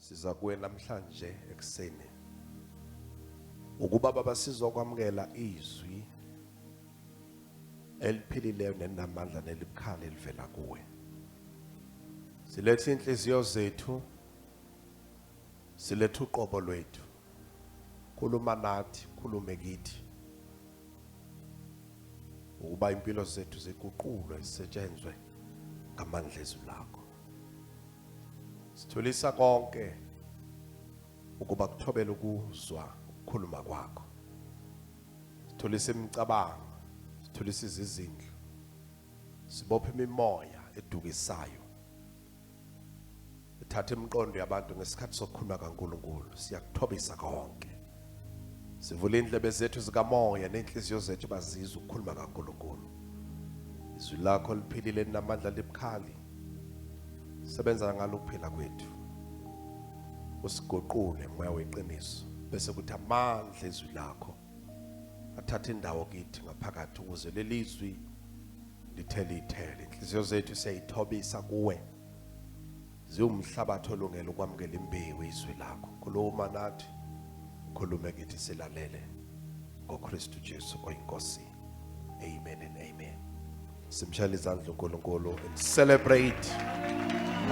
siza kuwe namhlanje ekseni ukuba baba sizokwamukela izwi eliphilileyo nenamandla nelibukhali elivela kuwe. Silethe inhliziyo zethu, silethe uqobo lwethu. Khuluma nathi, khulume kithi. Ukuba impilo zethu ziguqulwe zisetshenzwe ngamandla ezwi lakho. Sithulisa konke ukuba kuthobele ukuzwa ukukhuluma kwakho. Sithulisa imicabango, sithulisa izizindlu. Sibophe imimoya edukisayo. Thatha imiqondo yabantu ngesikhathi sokukhuluma kaNkulunkulu. Siyakuthobisa konke. Sivula indlebe zethu zikamoya nenhliziyo zethu bazizwe ukukhuluma kaNkulunkulu. Izwi lakho liphilile linamandla libukhali. Sebenza ngalo ukuphila kwethu. Usigoqule moya weqiniso bese kuthi amandla ezwi lakho athatha indawo kithi ngaphakathi ukuze lelizwi lithele. Inhliziyo zethu siyayithobisa kuwe. Ziwumhlabathi olungele ukwamukela imbewu izwi lakho. Khuluma nathi, khulume kithi silalele ngoKristu Jesu oyinkosi. Amen and amen. Simshayele izandla uNkulunkulu and celebrate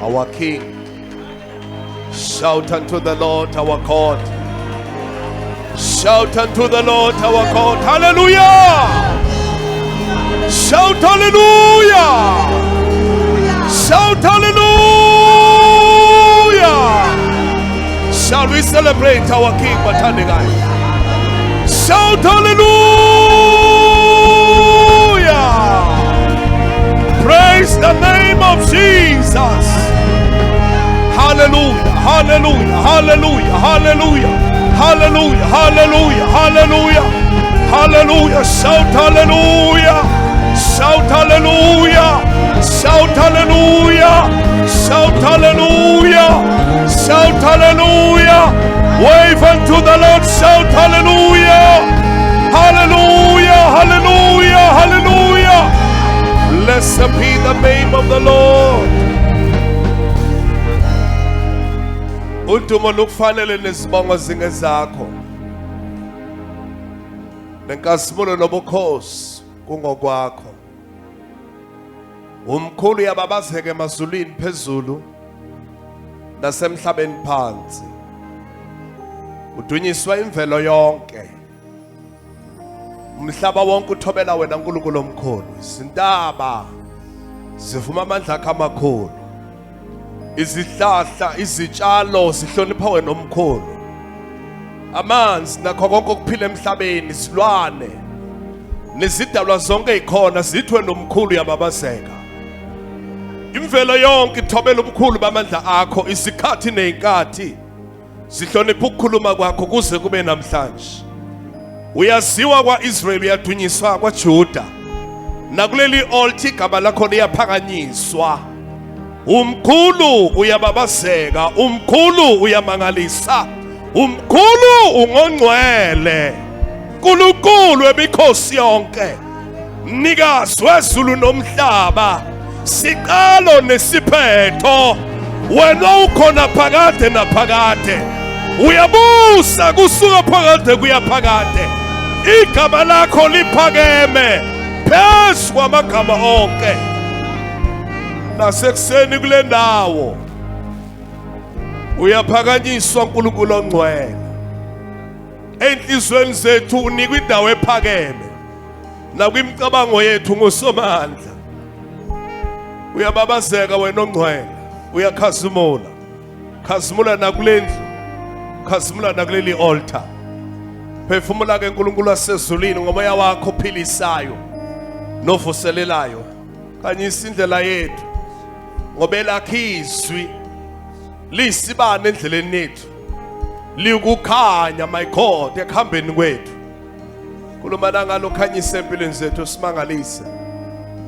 our King. Shout unto the Lord our God. Shout unto the Lord our God. Hallelujah! Shout hallelujah! Shout hallelujah! Shall we celebrate our King, Batandigai? Shout hallelujah! Praise the name of Jesus! Hallelujah! Hallelujah! Hallelujah! Hallelujah! Hallelujah! Hallelujah! Hallelujah! Hallelujah! Shout hallelujah! Shout hallelujah! Shout hallelujah! Shout hallelujah! Shout hallelujah! Wave unto the Lord! Shout hallelujah! Hallelujah! Hallelujah! Hallelujah! Blessed be the name of the Lord. Udumo lukufanele nesibongo zingezakho. Nenkasimulo nobukhosi kungokwakho. Umkhulu yababazeke emazulwini phezulu nasemhlabeni phansi. Udunyiswa imvelo yonke. Umhlaba wonke uthobela wena uNkulunkulu omkhulu. Izintaba zivuma amandla akho amakhulu. Izihlahla, izitshalo zihlonipha wena omkhulu. Amanzi nakho konke okuphila emhlabeni, isilwane nezidalwa zonke ezikhona zithwe nomkhulu yababazeka. Imvelo yonke ithobela ubukhulu bamandla akho. Isikhathi nezinkathi zihlonipha ukukhuluma kwakho kuze kube namhlanje. Uyaziwa kwaIsrael, uyadunyiswa kwaJuda. Nakuleli altar igama lakho liyaphakanyiswa. Umkhulu uyababazeka, umkhulu uyamangalisa, umkhulu ungongcwele. Nkulunkulu wemikhosi yonke, mnikazi wezulu nomhlaba, siqalo nesiphetho, wena ukhona phakade naphakade. Uyabusa kusuka phakade kuya phakade. Igama lakho liphakeme phezu kwamagama onke. Nasekuseni kule ndawo uyaphakanyiswa uNkulunkulu ongcwele. Enhlizweni zethu unikwa indawo ephakeme. Nakwimicabango yethu ngosomandla. Uyababazeka wena ongcwele. Uyakhazimula. Khazimula nakulendlu. Khazimula nakuleli altar. Phefumula ke uNkulunkulu wasezulwini ngomoya wakho ophilisayo novuselelayo. Khanyisa indlela yethu. Ngoba elakhe izwi lisibane endleleni yethu. Likukhanya my God ekuhambeni kwethu. Kulumana ngalo khanyisa empilweni zethu simangalise.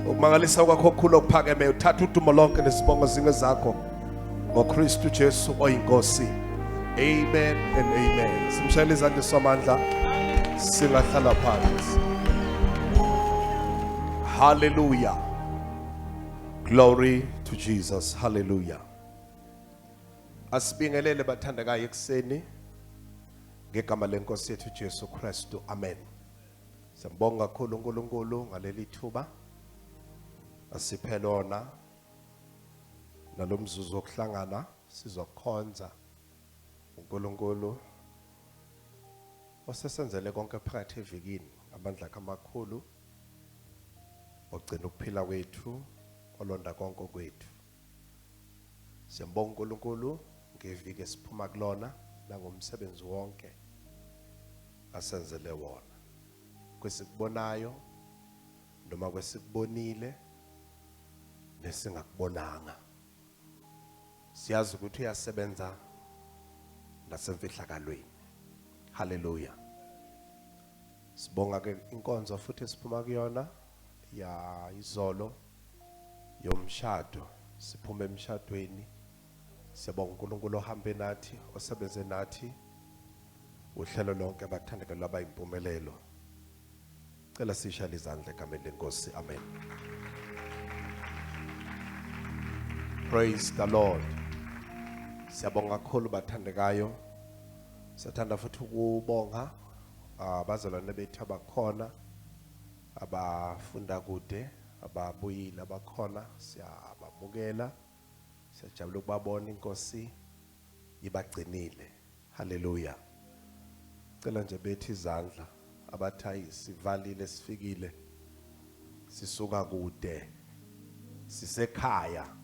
Ukumangalisa kwakho okukhulu okuphakeme. Uthatha udumo lonke nesibongo zingezakho ngoKristu Jesu oyinkosi. Amen and amen. Simshayele izandla somandla singahlala phansi. Hallelujah. Glory to Jesus. Hallelujah. Asibingelele bathandekayo ekseni ngegama lenkosi yethu Jesu Kristu. Amen. Siyambonga kakhulu uNkulunkulu ngaleli thuba asiphe lona nalomzuzu wokuhlangana sizokhonza uNkulunkulu osesenzele konke phakathi evikini amandla kamakhulu ogcina ukuphila kwethu olonda konke kwethu. Siyambonga uNkulunkulu ngeviki esiphuma kulona nangomsebenzi wonke asenzele wona. Kwesikubonayo noma kwesikubonile nesingakubonanga. Siyazi ukuthi uyasebenza nasemfihlakalweni. Hallelujah. Sibonga ke inkonzo futhi siphuma kuyona ya izolo yomshado. Siphume emshadweni. Siyabonga uNkulunkulu ohambe nathi, osebenze nathi. Uhlelo lonke abathandeka laba impumelelo. Cela sishaya izandla egameni lenkosi. Amen. Praise the Lord. Siyabonga kakhulu bathandekayo. Sathanda futhi ukubonga abazalwane bethu abakhona abafunda kude ababuyile abakhona siyababukela. Siyajabula ukubabona inkosi ibagcinile. Hallelujah. Cela nje bethi izandla abathayi sivalile sifikile sisuka kude sisekhaya.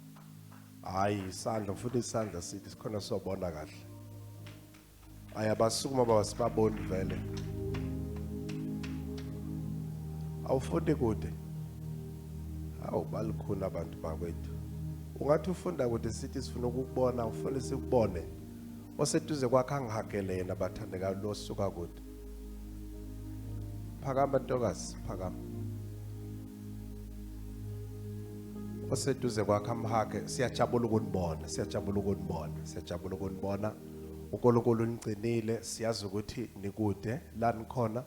Hayi isandla futhi isandla sithi sikhona sobona kahle. Ayabasukuma bawasibaboni vele. Awufunde kude. Awubalikhuna abantu bakwethu. Ungathi ufunda kude sithi sifuna ukukubona ufuna sikubone. Oseduze kwakhe angihakele yena bathandeka lo suka kude. Phakama ntokazi, phakama. Oseduze kwakhe amhake siyajabula ukunibona, siyajabula ukunibona, siyajabula ukunibona. uNkulunkulu unigcinile, siyazi ukuthi nikude la nikhona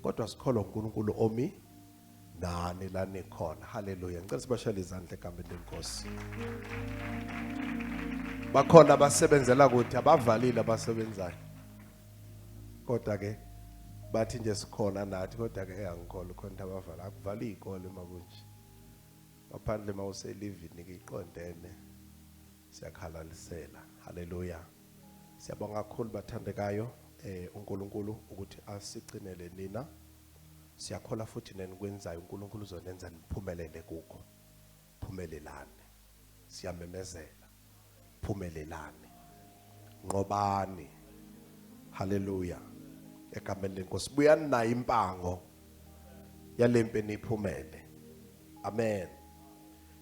kodwa sikholwa uNkulunkulu omi nani la nikhona. Hallelujah. Ngicela sibashayele izandla egameni lenkosi. Bakhona abasebenzela kude abavalile abasebenzayo. Kodwa ke bathi nje sikhona nathi kodwa ke angikholwa khona abavala akuvali izikole makunje. Ngaphandle mawuse livini ke iqondene siyakhalalisela. Hallelujah. Siyabonga kakhulu bathandekayo uNkulunkulu ukuthi asigcinele nina. Siyakhola futhi nenikwenzayo uNkulunkulu uzonenza niphumelele kukho. Phumelelane. Siyamemezela. Phumelelane. Ngqobani. Hallelujah. Egameni lenkosi buyani nayo impango yalempe niphumele. Amen.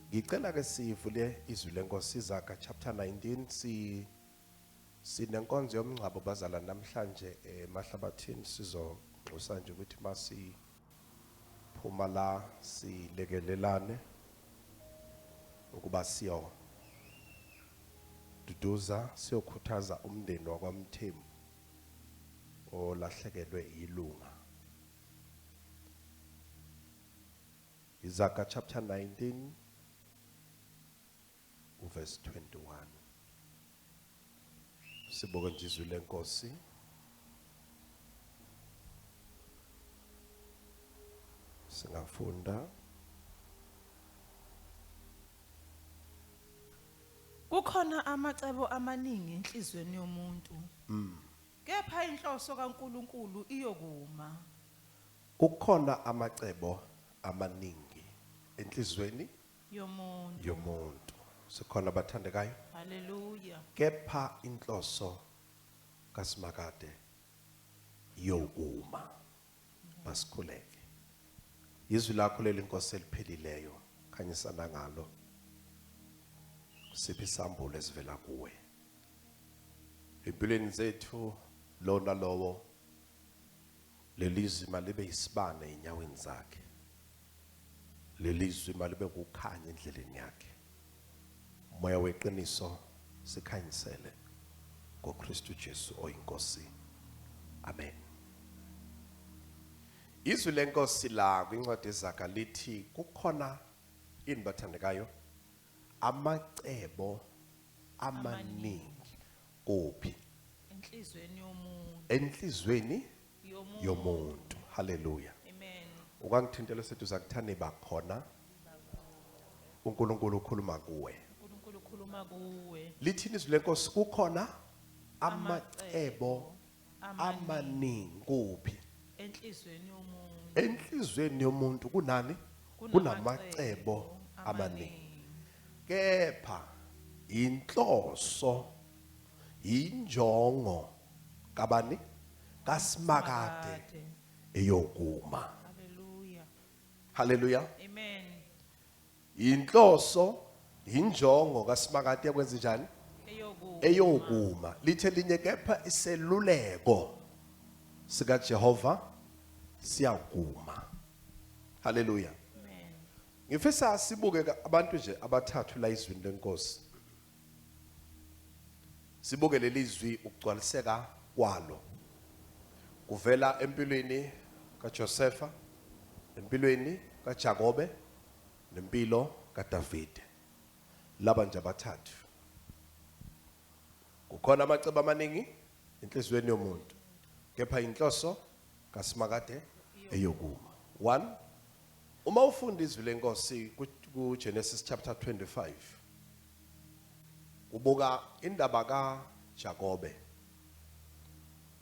Ngicela ke sivule izwi lenkosi Izaga chapter 19 sinenkonzo yomngcwabo bazala namhlanje emahlabathini sizonxusa nje ukuthi masi phuma la silekelelane ukuba siyo duduza siyokhuthaza umndeni wakwaMthembu olahlekelwe ilunga. Izaga chapter 19 verse 21. Sibuka nje izwi lenkosi. Singafunda. Kukhona amacebo amaningi enhlizweni yomuntu. Kepha inhloso kaNkuluNkulu iyokuma. Kukhona amacebo amaningi enhlizweni yomuntu. Sikhona abathandekayo. Hallelujah. Kepha inhloso kaSimakade yokuma. Basikhuleke. Izwi lakho leli inkosi eliphilileyo khanyisana ngalo. Siphi isambulo esivela kuwe. Empilweni zethu lona lowo lelizwi malibe isibane enyaweni zakhe. Lelizwi malibe kukhanya endleleni yakhe. Moya weqiniso sikhanyisele ngoKristu Jesu oyinkosi. Amen. Izwi lenkosi la kwincwadi yeZaga lithi kukhona ini bathandekayo amacebo amaningi kuphi enhlizweni yomuntu. enhlizweni yomuntu haleluya Amen. ukangithintela sethu zakuthani bakhona uNkulunkulu ukhuluma kuwe uNkulunkulu ukhuluma kuwe. lithini izwi lenkosi kukhona amacebo amaningi kuphi Enhlizweni yomuntu. enhlizweni yomuntu kunani kunamacebo amaningi kepha inhloso injongo kabani kaSimakade eyokuma Hallelujah. haleluya Amen. inhloso injongo kaSimakade yakwenza njani Eyokuma. eyokuma lithe linye kepha iseluleko sika Jehova siyakuma haleluya Amen. ngifisa sibuke abantu nje abathathu la izwini lenkosi sibuke lelizwi ukugcwaliseka kwalo kuvela empilweni kaJosepha empilweni kaJakobe nempilo kaDavide laba nje abathathu kukhona amacebo amaningi enhlizweni yomuntu kepha inhloso kaSimakade eyokuma 1 uma ufunda izwi lenkosi kuGenesis chapter 25 ubuka indaba kaJakobe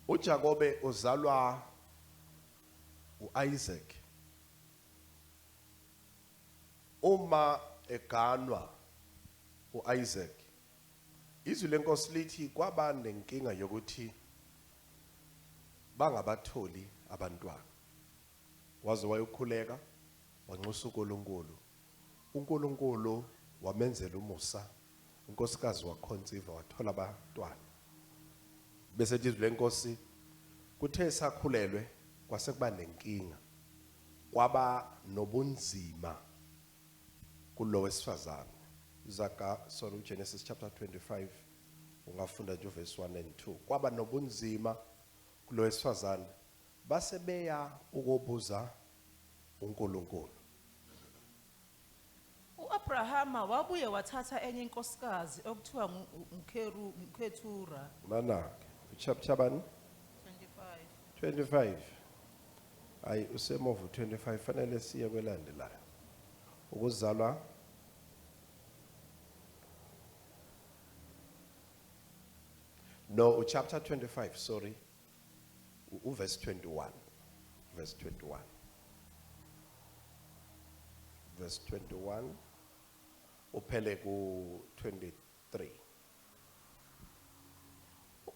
uJakobe uzalwa uIsaac uma eganwa uIsaac izwi lenkosi lithi kwaba nenkinga yokuthi bangabatholi abantwana waze wayokhuleka wanxusa uNkulunkulu wamenzela umusa unkosikazi wakhonsiva wathola abantwana bese izwi lenkosi kuthe sakhulelwe kwase kuba nenkinga kwaba nobunzima kulo wesifazane Genesis chapter 25 ungafunda nje verse 1 and 2 kwaba nobunzima kulo wesifazane base beya ukubuza uNkulunkulu uAbrahama wabuye wathatha enye inkosikazi okuthiwa uKhethura. manake chapter bani 25. 25 ayi usemovu 25 fanele siye kwelandelayo ukuzalwa no chapter 25 sorry verse 21 verse 21 verse 21 uphele ku 23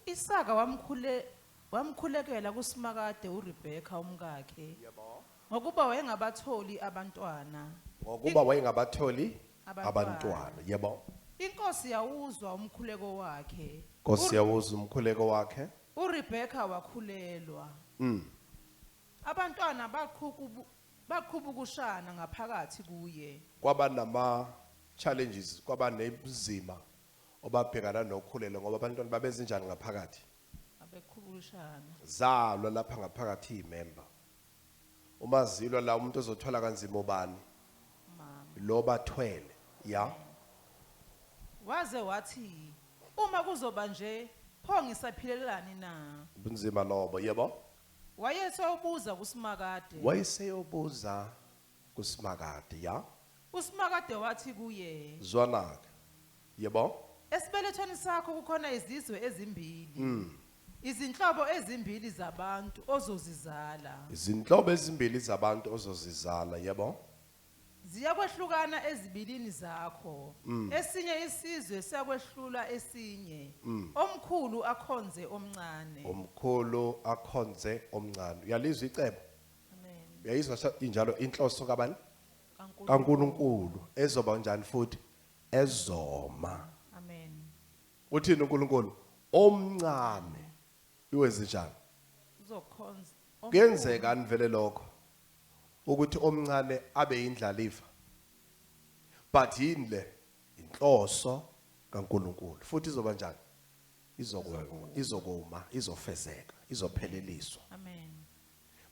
Isaka wamkhulekela kuSimakade uRebeka umkakhe yebo ngokuba wayengabatholi abantwana. ngokuba wayengabatholi abantwana yebo Inkosi yawuzwa umkhuleko wakhe. Nkosi yawuza umkhuleko wakhe uRebeka wakhulelwa. Abantwana baqhubukushana ngaphakathi kuye. kwaba nama challenges kwaba nebuzima obabhekana nokukhulelwa ngoba abantwana babezinjani ngaphakathi Abeqhubukushana. zalwa lapha ngaphakathi imember uma zilwa la umuntu ozothola kanzima ubani Mama. lo bathwele ya Waze wathi uma kuzoba nje pho ngisaphilelani na? ubunzima lobo yebo Wayesewubuza kuSimakade. wayeseyobuza kuSimakade ya uSimakade wathi kuye, zwanaka yebo esibelethweni sakho kukhona izizwe ezimbili. Izinhlobo ezimbili zabantu ozozizala. izinhlobo ezimbili zabantu ozozizala yebo Ziyakwehlukana ezibilini zakho. Esinye isizwe siyakwehlula esinye. Omkhulu akhonze omncane. omkhulu akhonze omncane uyalizwa icebo Amen. uyayizwa injalo inhloso kabani kaNkulunkulu. kaNkulunkulu ezoba njani futhi ezoma Amen. uthini uNkulunkulu omncane iwenze njani Uzokhonza. kuyenzeka anivele lokho ukuthi omncane abe indlalifa but yinle inhloso kaNkulunkulu futhi izoba njani izokuma izofezeka izopheleliswa Amen.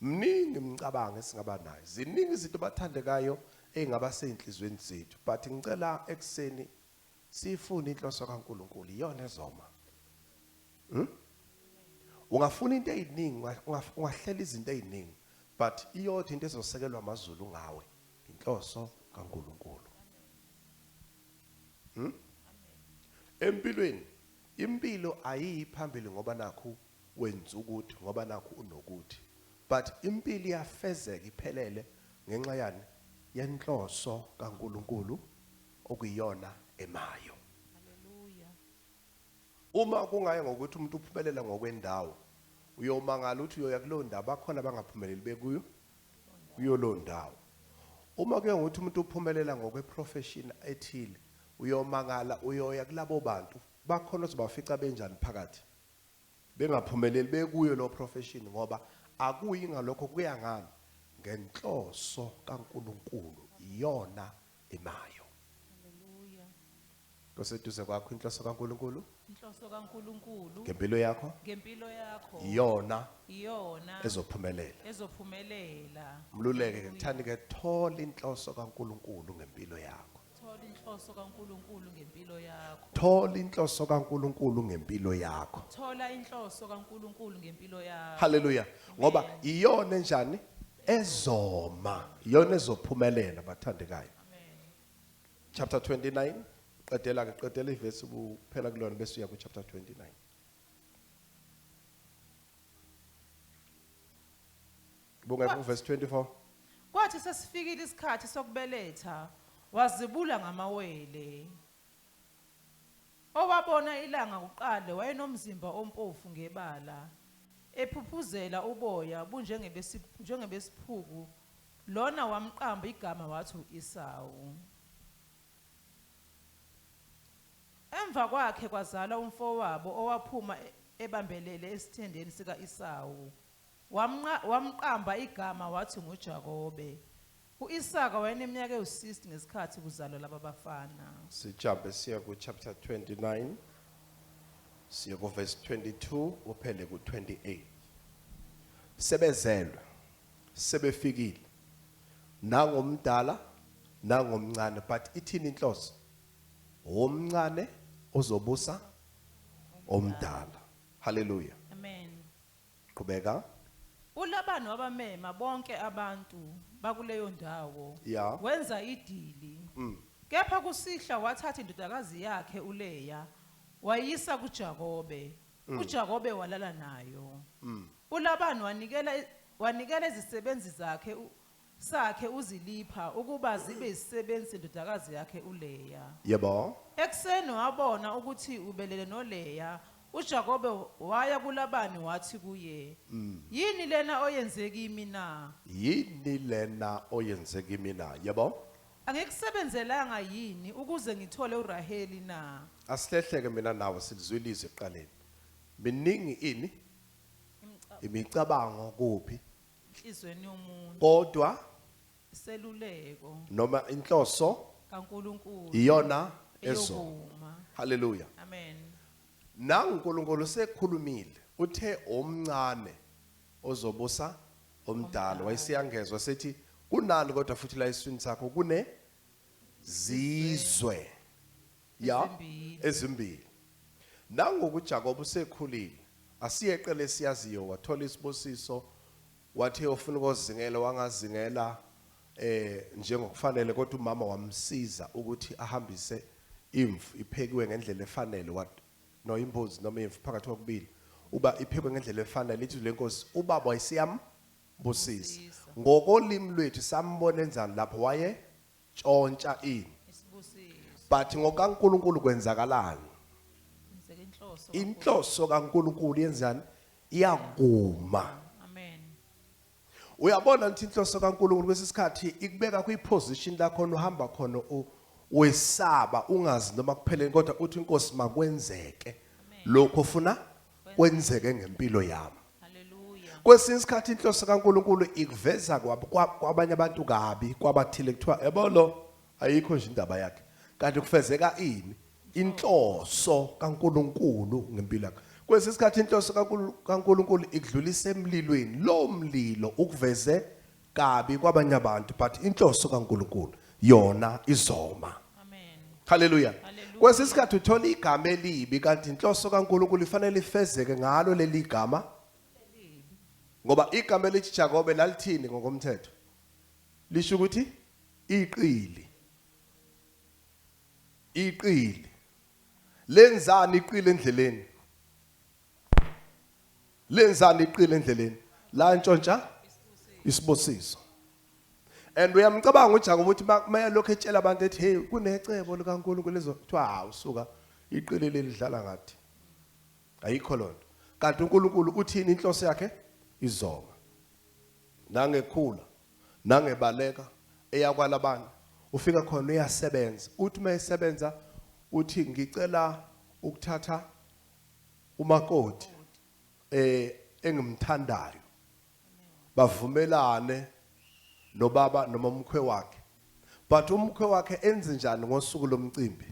mningi imicabanga esingaba nayo ziningi izinto bathandekayo engaba seyinhlizweni zethu but ngicela ekseni sifune inhloso kaNkulunkulu iyona ezoma Ungafuna into eziningi, ungahlela izinto eziningi, but iyodwa into ezosekelwa amazulu ngawe, inhloso kaNkulunkulu. Empilweni, impilo ayiphambili ngoba nakho wenza ukuthi, ngoba nakho unokuthi. But impilo iyafezeka iphelele ngenxa yani yenhloso kaNkulunkulu okuyiyona emayo. Hallelujah. Uma kungaye ngokuthi umuntu uphumelela ngokwendawo, uyomangala ukuthi uyoya kulo ndawo bakhona bangaphumeleli bekuyo kuyo lo ndawo. Uma kuye ngokuthi umuntu uphumelela ngokweprofession ethile, uyomangala uyoya kulabo bantu bakhona uzobafica benjani phakathi bengaphumeleli bekuyo lo profession ngoba akuyi ngalokho kuya ngani ngenhloso kaNkulunkulu iyona emayo. Hallelujah. Koseduze kwakho inhloso kaNkulunkulu Inhloso kaNkulunkulu ngempilo yakho ngempilo yakho iyona iyona ezophumelela. ezophumelela. Mluleke ke kuthani ke thola inhloso kaNkulunkulu ngempilo yakho. Thola inhloso kaNkulunkulu ngempilo yakho. Thola inhloso kaNkulunkulu ngempilo yakho. Thola inhloso kaNkulunkulu ngempilo yakho. Hallelujah. Ngoba iyona enjani ezoma, iyona ezophumelela bathandekayo. Amen. Chapter 29 qedela ivesi kuphela kulona bese uya ku chapter 29. Bunga ku verse 24. Kwathi sesifikile isikhathi sokubeletha wazibula ngamawele. Owabona ilanga kuqale wayenomzimba ompofu ngebala ephuphuzela uboya bunjengebesiphuku lona wamqamba igama wathi uEsawu. Emva kwakhe kwazala umfowabo owaphuma ebambelele esithendeni sika Esawu. Wamqamba igama wathi nguJakobe. uIsaka wayeneminyaka ewu60 ngesikhathi kuzalwa laba bafana. Sijambe siya ku chapter 29. Siya ku verse 22 uphele ku 28. Sebezelwe, sebefikile. Nangomdala, nangomncane, but ithini inhloso? Omncane ozobusa omdala. Hallelujah. Amen. Qhubeka. uLabani wabamema bonke abantu bakuleyo ndawo. Yeah. Wenza idili. Kepha kusihla wathatha indodakazi yakhe uLeya wayisa kuJakobe. uJakobe walala nayo. uLabani wanikela izisebenzi sakhe uZilipha ukuba zibe izisebenzi sendodakazi yakhe uLeya. Yebo. Ekseni wabona ukuthi ubelele noLeya, uJakobe waya kuLabani wathi kuye, yini lena oyenze kimi na? Yini lena oyenze kimi na? Yebo. Angikusebenzelanga yini ukuze ngithole uRaheli na? Asihlehleke mina nawe silizwilizwe eqaleni. Miningi ini imicabango kuphi Inhlizweni yomuntu kodwa seluleko noma inhloso kaNkulunkulu iyona ezo. eyokuma. Hallelujah. Amen. NaNkulunkulu sekhulumile uthe omncane ozobusa omdala. Wayesiyangezwa sethi kunani kodwa futhi la iswini sakho kune zizwe ya ezimbili. Nangoku uJakobe usekhulile asiyeqele esiyaziyo wathola isibusiso wathi ufuna ukuzingela wangazingela njengokufanele kodwa umama wamsiza ukuthi ahambise imvu iphekiwe ngendlela efanele no imbuzi noma imvu phakathi kokubili uba iphekwe ngendlela efanele ithi lenkosi ubaba wayesiyambusisa ngokolimi lwethu sambona enzani lapho waye tshontsha ini Isibusiso. but ngokaNkulunkulu kwenzakalani Ngizeke inhloso. inhloso kaNkulunkulu yenzani iyakuma. Amen. Uyabona ukuthi inhloso kaNkulunkulu kwesisikhathi ikubeka kwiposition la khona uhamba khona wesaba ungazi noma kupheleni kodwa uthi inkosi makwenzeke lokho ufuna kwenzeke ngempilo yami. Hallelujah. Kwesinye isikhathi inhloso kaNkulunkulu ikuveza kwabanye abantu kabi kwabathile kuthiwa yabolo ayikho nje indaba yakhe kanti kufezeka ini inhloso kaNkulunkulu ngempilo yakhe. Kwesinye isikhathi inhloso kaNkulunkulu ikudlulisa emlilweni lo mlilo ukuveze kabi kwabanye abantu but inhloso kaNkulunkulu yona izoma. Amen. Haleluya. Haleluya. Kwesisikhathi uthola igama elibi kanti inhloso kaNkulunkulu ifanele ifezeke ngalo leli gama. Ngoba igama elithi Jakobe lalithini ngokomthetho? Lisho ukuthi iqili. Iqili. Lenzani iqili endleleni? Lenzani iqili endleleni? La ntshontsha isibusiso. And uyamcabanga uJakobe ukuthi maya lokho etshela abantu ethi hey kunecebo likaNkulunkulu lezo kuthiwa hawu suka iqili lidlala ngathi. Ayikho lonto. Kanti uNkulunkulu uthini inhloso yakhe? Izonga. Nangekhula, nangebaleka eyakwalabana. Ufika khona uyasebenza. Uthi mayesebenza uthi ngicela ukuthatha umakoti engimthandayo. Bavumelane nobaba noma umkhwe wakhe. But umkhwe wakhe enze njani ngosuku lomcimbi?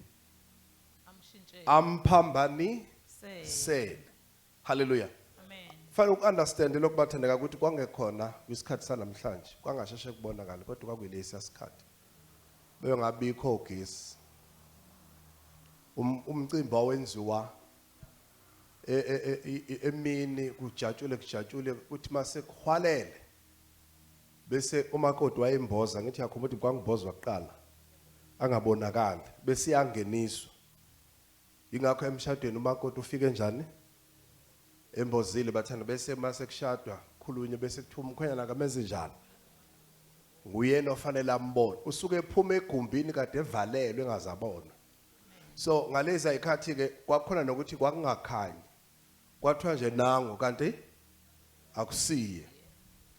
Amshintshele. Amphambani Sele. sele. Hallelujah. Amen. Fanele ukunderstand lokho bathandeka ukuthi kwangekhona kwisikhathi sanamhlanje. Kwangasheshe kubonakala kodwa kwakuyilesi isikhathi. Beyongabikho ogesi. Umcimbi wawenziwa emini kujatshule kuthi mase kuhwalele bese umakoti wayemboza ngithi yakho ukuthi kwangibozwa kuqala angabonakali bese iyangeniswa ingakho emshadweni umakoti ufike njani embozile bathanda bese mase kushadwa khulunye bese kuthiwa umkhwenyana kamenze njani nguyena ofanele ambone usuke ephuma egumbini kade evalelwe engazabona. So ngalezi ayikhathi ke kwakhona nokuthi kwakungakhanyi kwathiwa nje nango kanti akusiye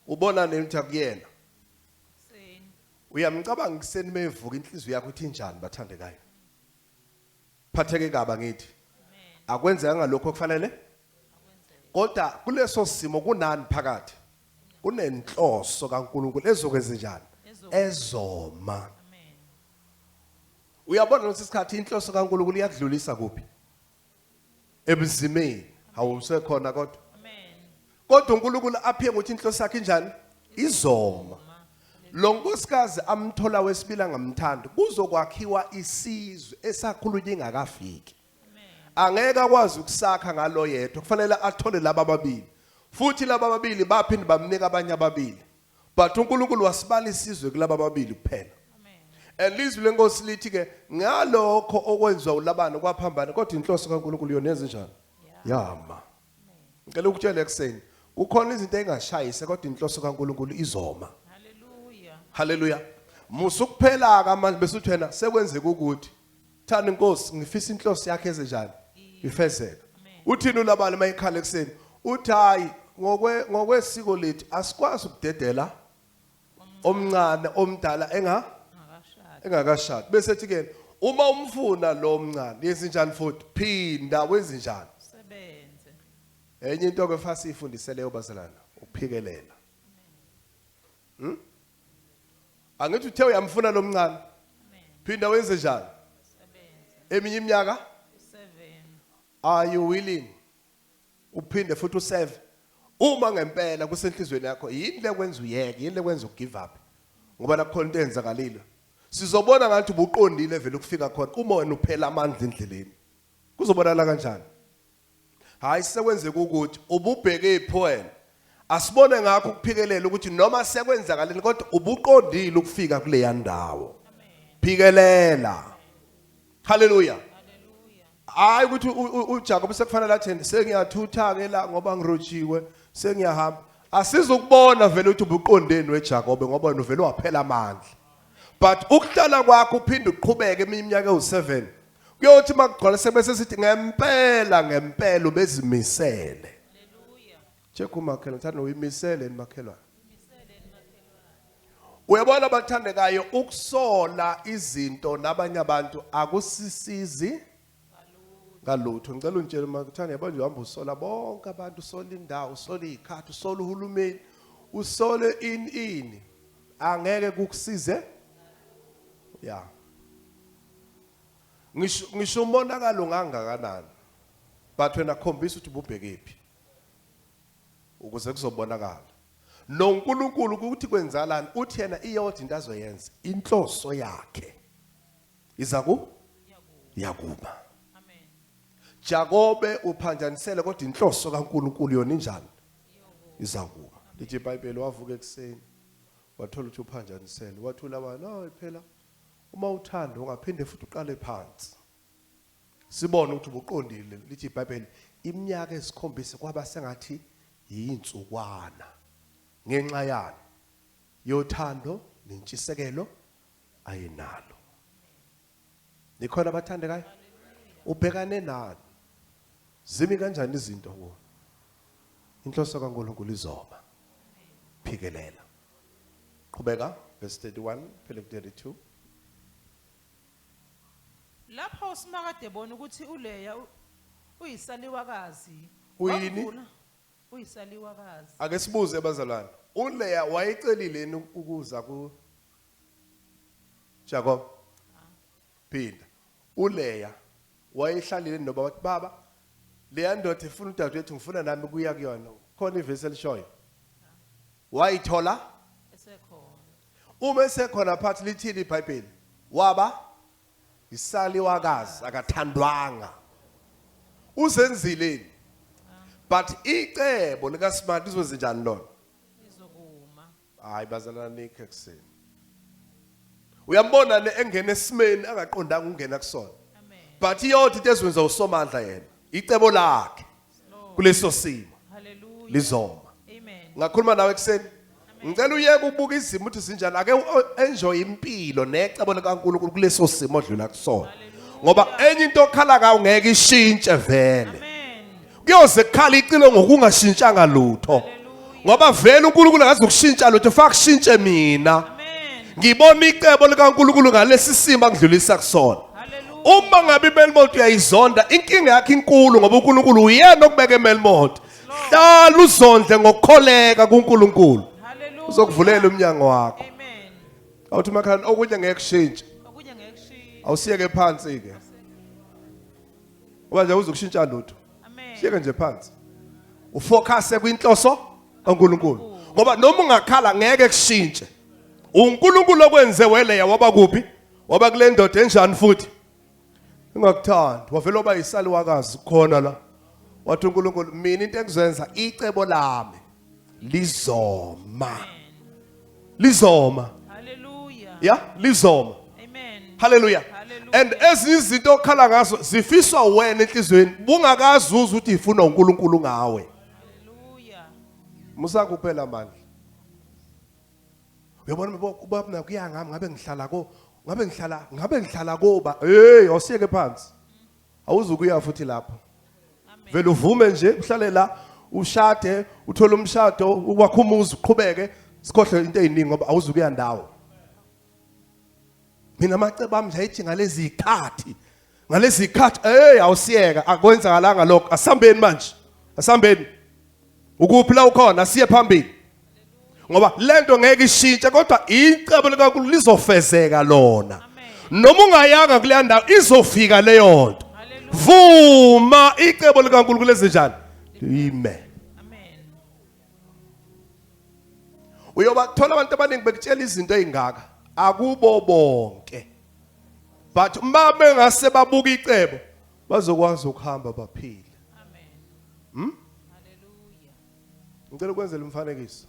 ubona nemithi akuyena Seni. uyamcabanga kuseni mevuka inhliziyo yakho ithi njani bathandekayo phatheke kaba ngithi akwenzeka ngalokho okufanele kodwa kuleso simo kunani phakathi kunenhloso kaNkulunkulu ezokwenza njani ezoma. Amen. Uyabona ngesikhathi inhloso kaNkulunkulu iyadlulisa kuphi ebuzimeni awusekhona kodwa Amen. kodwa uNkulunkulu aphiwe ukuthi inhloso yakhe injani izoma. Lo nkosikazi amthola wesibili angamthandi kuzokwakhiwa isizwe esakhulunywa ingakafiki. Angeke akwazi ukusakha ngalo yedwa kufanele athole laba ababili futhi laba ababili baphinde bamnika abanye ababili but uNkulunkulu wasibala isizwe kulaba ababili kuphela. And lizwi lenkosi lithi ke ngalokho okwenziwa uLabani kwaphambana kodwa inhloso kaNkulunkulu yona yenze njani yama. Ngicela ukutshela ekseni kukhona izinto engashayise kodwa inhloso kaNkulunkulu izoma. Hallelujah. Hallelujah. Musukuphela ka manje bese uthi wena sekwenzeka ukuthi thana inkosi ngifisa inhloso yakhe eze njani ifezeke. Uthini uLabani mayikhala ekseni uthi hayi ngokwesiko lethu asikwazi ukudedela omncane omdala engakashadi bese ethi ke uma umfuna lo omncane yenza njani futhi phinda wenza njani Sebenze. enye into ke fasi ifundise leyo baselana ukuphikelela. Angithi uthe uyamfuna lo mncane phinda wenze njani eminye iminyaka 7. are you willing uphinde futhi u7 uma ngempela kusenhlizweni yakho yini lekwenza uyeke yini lekwenza ugive up ngoba nakhona into enzakalile sizobona ngathi ubuqondile vele ukufika khona uma wena uphela amandla endleleni kuzobonakala kanjani. Hayi sekwenzeka ukuthi ububheke iphoyela asibone ngakho ukuphikelela ukuthi noma sekwenzakaleni kodwa ubuqondile ukufika kule yandawo phikelela. Hallelujah. Hayi ukuthi uJakob sekufanele athende sengiyathutha ke la ngoba ngirojiwe sengiyahamba asizukubona vele ukuthi ubuqondeni weJakob ngoba wena vele waphela amandla but ukuhlala kwakho uphinde uqhubeke iminyaka ewu7 kuyothi makugcwala sebese sithi ngempela ubezimisele. Hallelujah. Check umakhelwane uthanda uyimisele emakhelwane. Uyabona bathandekayo ukusola izinto nabanye abantu akusisizi ngalutho. Ngicela unitshele makuthanda yabona uhamba usola bonke abantu usola indawo usola izikhathi usola uhulumeni usole ini angeke kukusize ya ngisho umonakalo ngangakanani but wena khombisa ukuthi ububhekephi ukuze kuzobonakala noNkulunkulu ukuthi kwenzalani uthi yena iyodwa into azoyenza inhloso yakhe iza ku yakuma. Amen. Jakobe uphanjanisele kodwa inhloso kaNkulunkulu yona injani? Izakuma. Lithi iBhayibheli wavuka ekseni wathola ukuthi uphanjanisele wathula abantu hayi phela uma uthanda ungaphinde futhi uqale phansi. Sibone ukuthi ubuqondile lithi iBhayibheli iminyaka esikhombise kwaba sengathi yinsukwana ngenxa yani yothando nentshisekelo ayenalo. Nikhona abathandekayo? Ubhekane nani? Zimi kanjani izinto kuwe? Inhloso kaNkulunkulu izoma. Phikelela. Qhubeka verse 31 phela 32. Lapho uSimakade ebona ukuthi uLeya uyisaliwakazi. Uyini? wavuna, Uyisaliwakazi. Ake sibuze abazalwane. uLeya wayecelile ukuza ku Jacob. Phinda. uLeya wayehlalile noba wathi baba leya ndoda efuna udadewethu ngifuna nami kuya kuyona. Khona ivesi elishoyo. Wayithola Esekhona. uma esekhona phathi lithini iBhayibheli? Waba isaliwakazi akathandwanga. Uzenzileni? But icebo likaSmart lizoze njani lona? Izokuma. Hayi bazalana nikhe ekseni. Uyambona le engene esimeni angaqondanga ungena kusona. Amen. But iyothi into ezwenza uSomandla yena. Icebo lakhe kuleso simo Hallelujah. lizoma. Amen. Ngakhuluma nawe ekseni. Ngicela uyeke ubuka izimo ukuthi sinjani. Ake enjoy impilo necebo likaNkulunkulu kuleso simo odlula kusona. Ngoba enye into okhala ngayo ngeke ishintshe vele. Amen. Kuyoze kukhala icilo ngokungashintshanga lutho. Ngoba vele uNkulunkulu akazokushintsha lutho faka shintshe mina. Amen. Ngibona icebo likaNkulunkulu ngalesi simo akudlulisa kusona. Hallelujah. Uma ngabe iMelmoth uyayizonda inkinga yakhe inkulu ngoba uNkulunkulu uyena okubeka iMelmoth. Hlala uzondle ngokukholeka kuNkulunkulu. Hallelujah. Uzokuvulela umnyango wakho. Amen. Awuthi makhana okunye ngeke kushintshe. Okunye ngeke kushintshe. Awusiyeke phansi ke. Ngoba nje uzokushintsha lutho. Amen. Shiyeke nje phansi. Ufocus kwinhloso kaNkulunkulu. Ngoba noma ungakhala ngeke kushintshe. uNkulunkulu okwenze weLeya waba kuphi? Waba kule ndoda enjani futhi? Ungakuthandi. Wavela oba yisaliwakazi khona la. Wathi uNkulunkulu mina into engizenza icebo lami lizoma. Lizoma. Hallelujah. Yeah, lizoma. Amen. Hallelujah. Hallelujah. And ezinye izinto okhala ngazo zifiswa wena enhlizweni bungakazuza ukuthi ifuna uNkulunkulu ngawe. Hallelujah. Musa kuphela amandla. Uyabona ubaba na kuya ngami ngabe ngihlala koba hey awusiyeke phansi. Awuzukuya futhi lapho. Vele uvume nje uhlale la ushade uthola umshado ukwakha umuzi uqhubeke sikhohle into eziningi ngoba awuzukuya ndawo. Mina amacebo ami nje ngalezi ikhathi hey awusiyeka akwenzakalanga lokho asambeni manje asambeni ukuphi la ukhona asiye phambili ngoba lento ngeke ishintshe kodwa icebo likaNkulunkulu lizofezeka lona noma ungayanga kule ndawo izofika leyo nto vuma icebo likaNkulunkulu lezinjani ime Amen. uyobathola abantu abaningi bekutshela izinto ezingaka akubo bonke but uma bengase babuka icebo bazokwazi ukuhamba baphile. Amen. Hallelujah. Ngicela ukwenzela umfanekiso.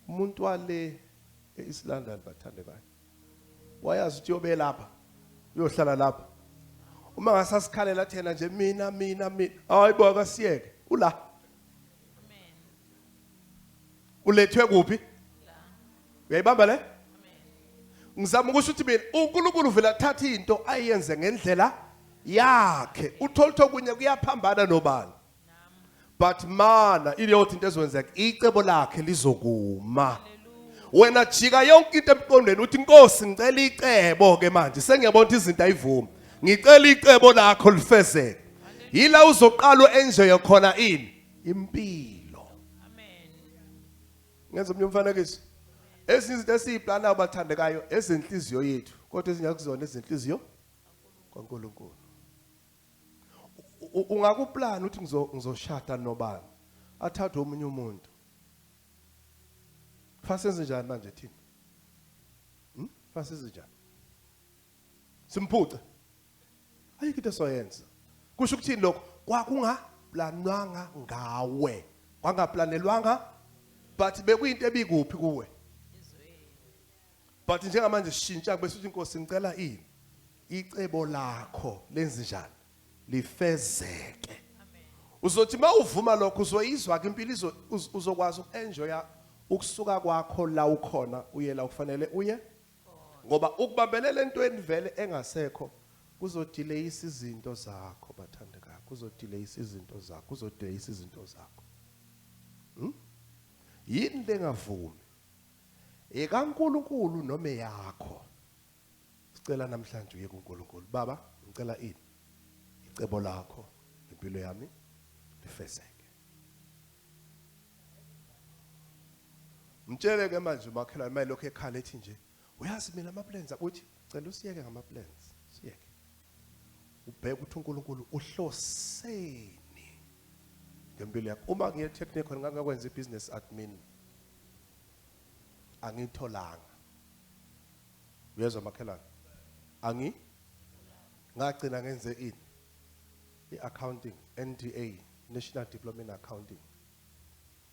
Umuntu wale eEast London bathandekayo. Wayazi ukuthi yobe lapha. Uyohlala lapha. Uma ngasasikhalela thena nje mina. Hayibo akasiyeke. Ula. Amen. Ulethwe kuphi? La. Uyayibamba le? Amen. Ngizama ukusho ukuthi mina uNkulunkulu vele athatha into ayenze ngendlela yakhe. Utholitho kunye kuyaphambana nobani. But mana ileyo into ezwenzeka icebo lakhe lizokuma. Wena jika yonke into emqondweni uthi Nkosi ngicela icebo ke manje sengiyabona ukuthi izinto ayivumi. Ngicela icebo lakho lifezeke. Yila uzoqala uenjoy khona impilo. Amen. Ngenza umnye umfanekiso. Ezinye izinto esiyiplana abathandekayo ezenhliziyo yethu kodwa ezinye akuzona ezenhliziyo kaNkulunkulu. Ungakuplana uthi ngizoshada nobani athathe omunye umuntu. Fasenze njani manje thina? Fasenze njani? Simphuce. ayikho into soyenza kusho ukuthini lokho kwakungaplanwanga ngawe kwangaplanelwanga but bekuyinto ebikuphi kuwe but njengamanje sishintsha bese uthi inkosi ngicela ini icebo lakho lenze njani lifezeke uzothi mawuvuma lokho uzoyizwa ke impilo uzokwazi ukuenjoya ukusuka kwakho la ukhona uye la ufanele uye ngoba ukubambelela entweni vele engasekho kuzodelayisa izinto zakho bathandekayo kuzodelayisa izinto zakho kuzodelayisa izinto zakho yini lengavumi ekaNkulunkulu noma yakho sicela namhlanje uye kuNkulunkulu baba ngicela ini icebo lakho impilo yami lifezeke mtshele ke manje umakhelwane maye lokho ekhala ethi nje uyazi mina ama plans uthi cela usiyeke ngama plans siyeke ubheke ukuthi uNkulunkulu uhloseni ngempilo yakho uma ngiye technical ngakwenza ibusiness admin angitholanga uyezwa makhelwane ngagcina ngenze ini iaccounting NDA National Diploma in Accounting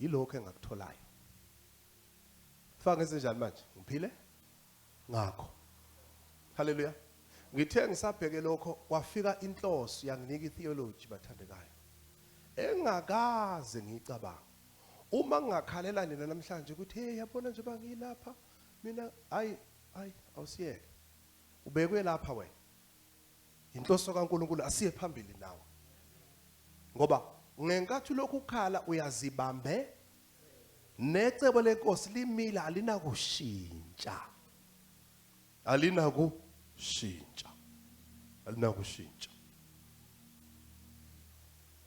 yilokho engakutholayo faka ngesenjani manje ngiphile ngakho haleluya ngithe ngisabheke lokho kwafika inhloso yanginika itheology bathandekayo engakaze ngicabanga uma ngingakhalela nina namhlanje ukuthi hey yabona nje bangilapha mina hayi awusiyeke ubekwe lapha wena inhloso kaNkulunkulu asiye phambili nawe ngoba ngenkathi lokhu ukhala uyazibambe necebo lenkosi limila alinakushintsha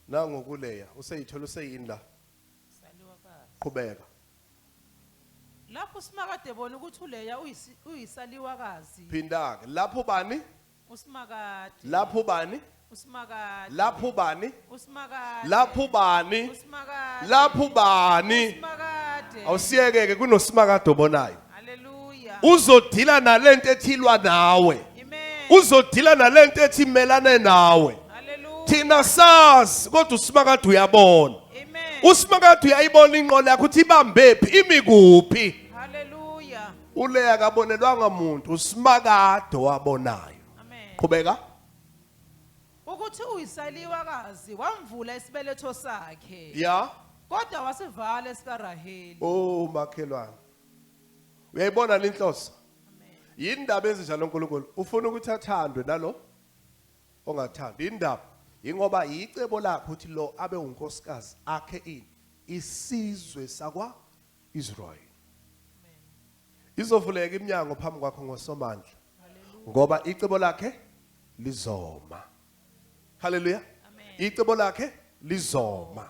nangu kuleya useyithola useyini la qhubeka lapho simakade bona ukuthi uleya uyisaliwakazi phinda ke lapho bani usimakade lapho bani usimakade lapho bani usimakade lapho bani usimakade lapho bani usimakade awusiyeke ke kunosimakade obonayo haleluya uzodila nalento ethilwa nawe amen uzodila nalento ethimelane nawe haleluya thina sazi kodwa usimakade uyabona amen usimakade uyayibona inqola yakho ukuthi ibambephi imikuphi haleluya uleya kabonelwanga umuntu usimakade wabonayo amen qhubeka ukuthi uyisaliwakazi wamvula isibeletho sakhe ya kodwa wasivala esikaraheli oh makhelwane uyayibona lenhloso amen yini indaba ezinjalo uNkulunkulu ufuna ukuthi athandwe nalo ongathandi indaba ingoba icebo lakho ukuthi lo abe unkosikazi akhe ini isizwe sakwa Israel izovuleka iminyango phambi kwakho ngosomandla ngoba icebo lakhe lizoma haleluya icebo lakhe lizoma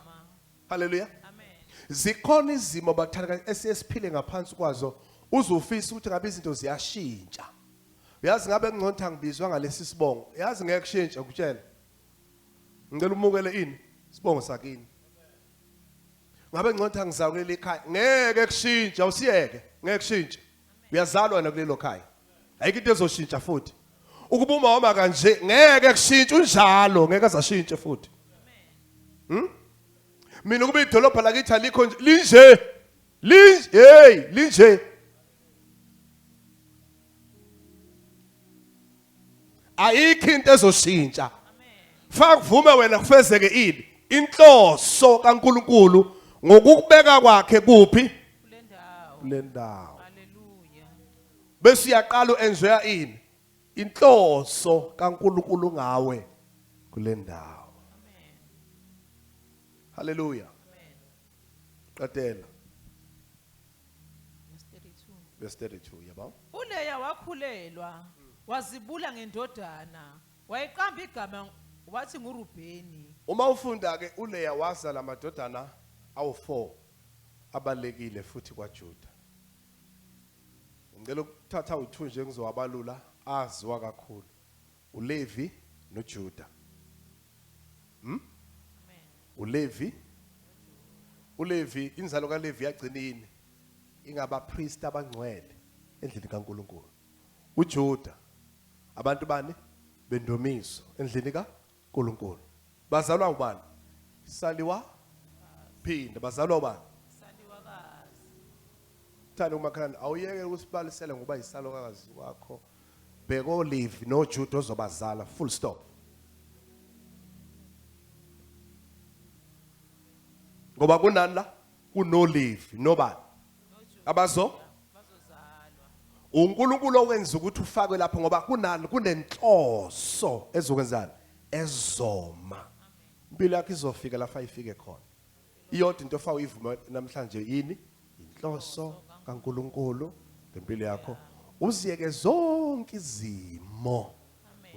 haleluya amen zikhona izimo bathatha esesiphile ngaphansi kwazo uzofisa ukuthi ngabe izinto ziyashintsha uyazi ngabe ngconotha ngibizwa ngalesi sibongo yazi ngeke kushintshe ukutshela ngicela umukele ini sibongo sakini ngabe ngconotha ngizawulela ekhaya ngeke kushintshe awusiyeke ngeke kushintshe uyazalwa nakulelo khaya ayikho into ezoshintsha futhi ukuba umama kanje ngeke kushintshe unjalo ngeke azashintshe futhi mina kube idolobha lakithi alikho nje linje ayikho into ezoshintsha faka kuvume wena kufezeke ini inhloso kaNkulunkulu ngokukubeka kwakhe kuphi kule kule ndawo ndawo haleluya bese uyaqala uenjoya ini inhloso kaNkulunkulu ngawe kule ndawo amen haleluya amen qatela verse 32 verse 32 yabo uleya wakhulelwa wazibula ngendodana wayiqamba igama wathi nguRubheni uma ufunda ke uLeya wazala amadodana awu4 abalekile futhi kwaJuda ngicela ukuthatha u2 nje ngizowabalula aziwa kakhulu uLevi noJuda amen uLevi inzalo kaLevi yagcinini ingaba priest abangcwele endlini kaNkuluNkulu uJuda abantu bani bendomiso endlini kaNkulunkulu. Bazalwa ubani? Saliwa phinda bazalwa ubani? Saliwakazi. Thanda umakhalane awuyeke ukusibalisela ngoba yisalokazi wakho. Bheka oLivi noJude ozobazala full stop. Ngoba kunani la? KunoLivi nobani? Bazozalwa. uNkulunkulu owenza ukuthi ufakwe lapho ngoba kunani kunenhloso ezokwenzana ezoma. Impilo yakhe izofika lapha ifike khona. Iyodwa into ofa uyivume namhlanje yini? Inhloso kaNkulunkulu ngempilo yakho. Uziyeke zonke izimo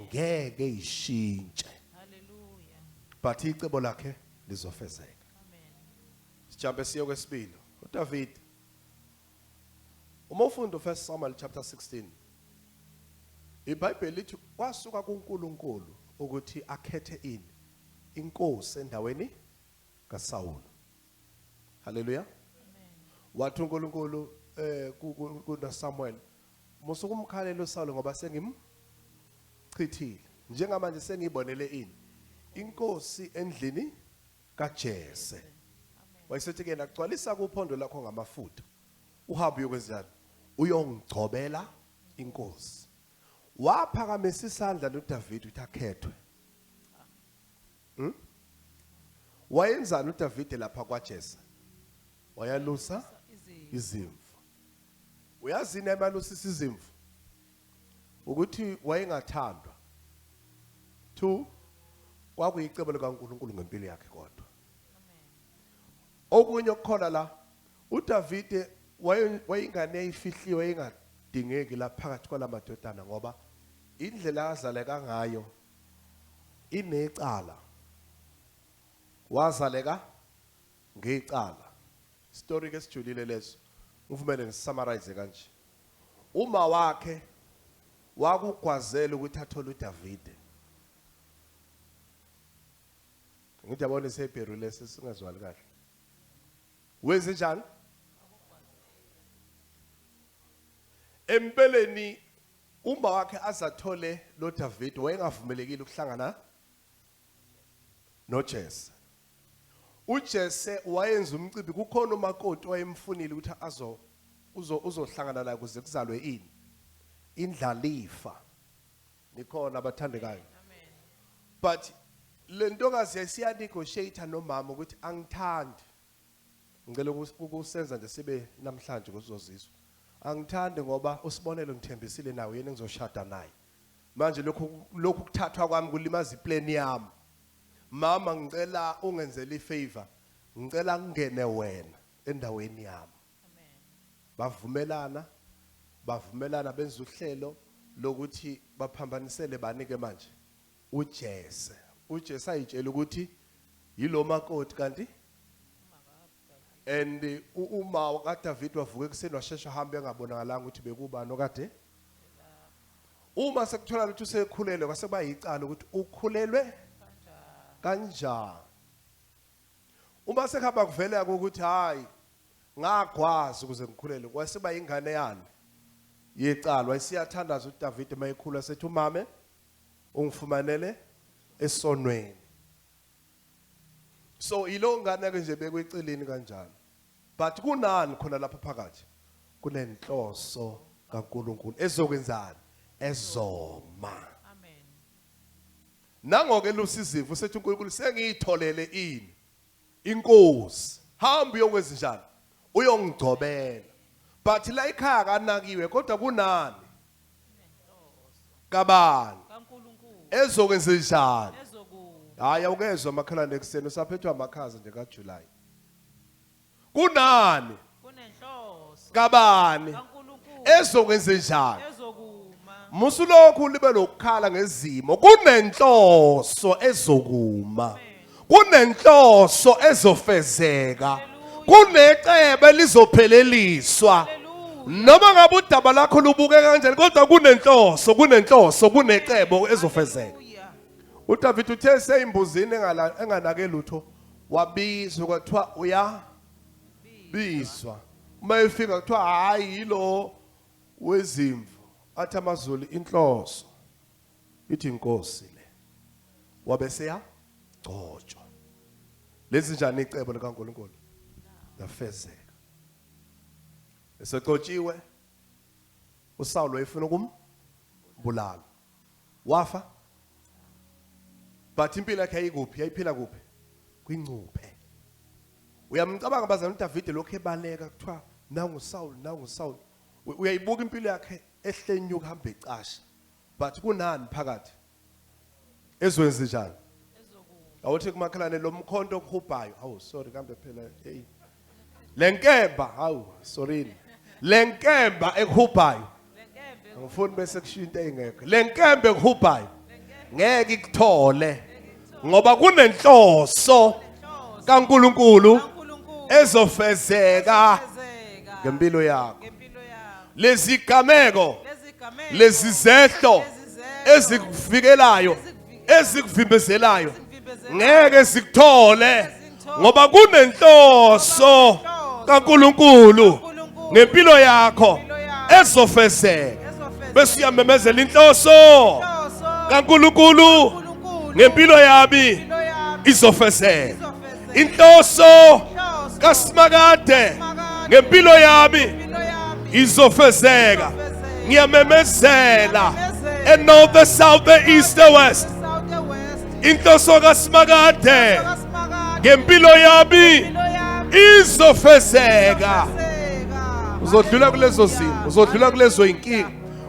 ngeke ishintshe. Hallelujah. But icebo lakhe lizofezeka. Amen. Sijambe siye kwesibili. uDavid uma ufunda u1 Samuel chapter 16 iBhayibheli lithi wasuka kuNkulunkulu ukuthi akhethe ini inkosi endaweni kaSawulu. Hallelujah. Amen. Wathi uNkulunkulu kuNaSamuel musukumkhalela uSawulu ngoba sengimchithile njengamanje sengibonele ini inkosi endlini kaJese. Wayesethi ke nagcwalisa kuphondo lakho ngamafutha uhambe uyokwenzani uyongcobela inkosi. Waphakamisa isandla noDavid ukuthi akhethwe. Wayenzani uDavid lapha kwaJese? Wayalusa izimvu. Uyazi nemalusa izimvu ukuthi wayengathandwa. 2 kwakuyicebo likaNkulunkulu ngempilo yakhe kodwa. Okunye okukhona la uDavid wayengane eyifihliwe engadingeki la phakathi kwalamadodana ngoba indlela azaleka ngayo inecala. Wazaleka ngecala. Story ke sijulile leso. Ngivumele ngisummarize kanje. Uma wakhe wakugwazela ukuthi athole uDavid. Ngithi yabona isePeru lesi singazwali kahle. Wenze njani? Empeleni uma wakhe azathole lo David wayengavumelekile ukuhlangana noJese. uJese wayenza umcibi kukhona umakoti wayemfunile ukuthi uzohlangana naye kuze kuzalwe ini indlalifa. Nikhona abathandekayo. Amen. But le ntokazi yasiya negotiate nomama ukuthi angithandi. Ngicela ukusenza nje sibe namhlanje kuzozizwa. Angithandi ngoba usibonelo ngithembisile nawe yena ngizoshada naye. Manje lokhu kuthathwa kwami kulimaza iplan yami. Mama ngicela ungenzele ifavor. Ngicela ngene wena endaweni yami. Amen. Bavumelana benza uhlelo lokuthi baphambanisele banike manje uJese. uJese ayitshela ukuthi yilo makoti kanti and uma kaDavid wavuka ekseni washesha hamba engabonakalanga ukuthi bekubani okade. Uma sekuthola ukuthi usekhulelwe kwase bayicala ukuthi ukhulelwe kanjani. Uma sekhaba kuvela ukuthi hayi ngagwaza ukuze ngikhulelwe kwase bayingane yani yecala wayesiyathandaza uDavid mayekhula sethi umame ungifumanele esonweni. So ilongana ke nje bekweceleni kanjani. But kunani khona lapha phakathi? Kunenhloso kaNkulunkulu ezokwenzani? Ezoma. Amen. Nangoke lusizivu sethi uNkulunkulu sengiyitholele ini inkosi. Hamba uyokwenza njani? Uyongigcobela. But la ekhaya kanakiwe kodwa kunani? Kabani? kaNkulunkulu Ezokwenza njani? ezokuba. Hayi awukezwe amakhalane ekseni usaphethwa amakhaza nje kaJuly. Kunani? Kunenhloso Kabani? kaNkulunkulu Ezokwenza njani? ezokuma. Musulokhu libe lokukhala ngezimo. Kunenhloso ezokuma. Kunenhloso ezofezeka. Kunecebe lizopheleliswa. Noma ngabe udaba lakho lubukeka kanjani kodwa kunenhloso kunecebo ezofezeka. Hallelujah. uDavid uthe seyimbuzini enganake lutho wabizwa kwathiwa uyabizwa. Uma efika kuthiwa hayi yilo wezimvu athi amazulu inhloso ithi inkosi le wabe seyagcotshwa lezi njani icebo likaNkulunkulu lafezeka esegcotshiwe uSawule wayefuna ukumbulala wafa but impilo yakhe yayikuphi yayiphila kuphi kwingcuphe uyamcabanga bazana uDavide lokho ebaleka kuthiwa nangu Saul uyayibuka impilo yakhe ehlenyuka hamba ecasha but kunani phakathi ezwenze njani awuthi kumakhalane lo mkhonto okuhubayo awu sorry kambe phela hey lenkemba hawu sorry lenkemba ekuhubayo ngifuni bese kushinta engekho lenkemba ekuhubayo ngeke ikuthole ngoba kunenhloso kaNkuluNkulu ezofezeka ngempilo yakho lezigameko lezizehlo ezikufikelayo ezikuvimbezelayo ngeke sikuthole ngoba kunenhloso kaNkuluNkulu ngempilo yakho ezofezeka bese uyamemezela inhloso kaNkuluNkulu ngempilo yami izofezeka inhloso kaSimakade ngempilo yami izofezeka ngiyamemezela enorth the south the east the west inhloso kaSimakade ngempilo yami izofezeka uzodlula kulezo zimo uzodlula kulezo inkingi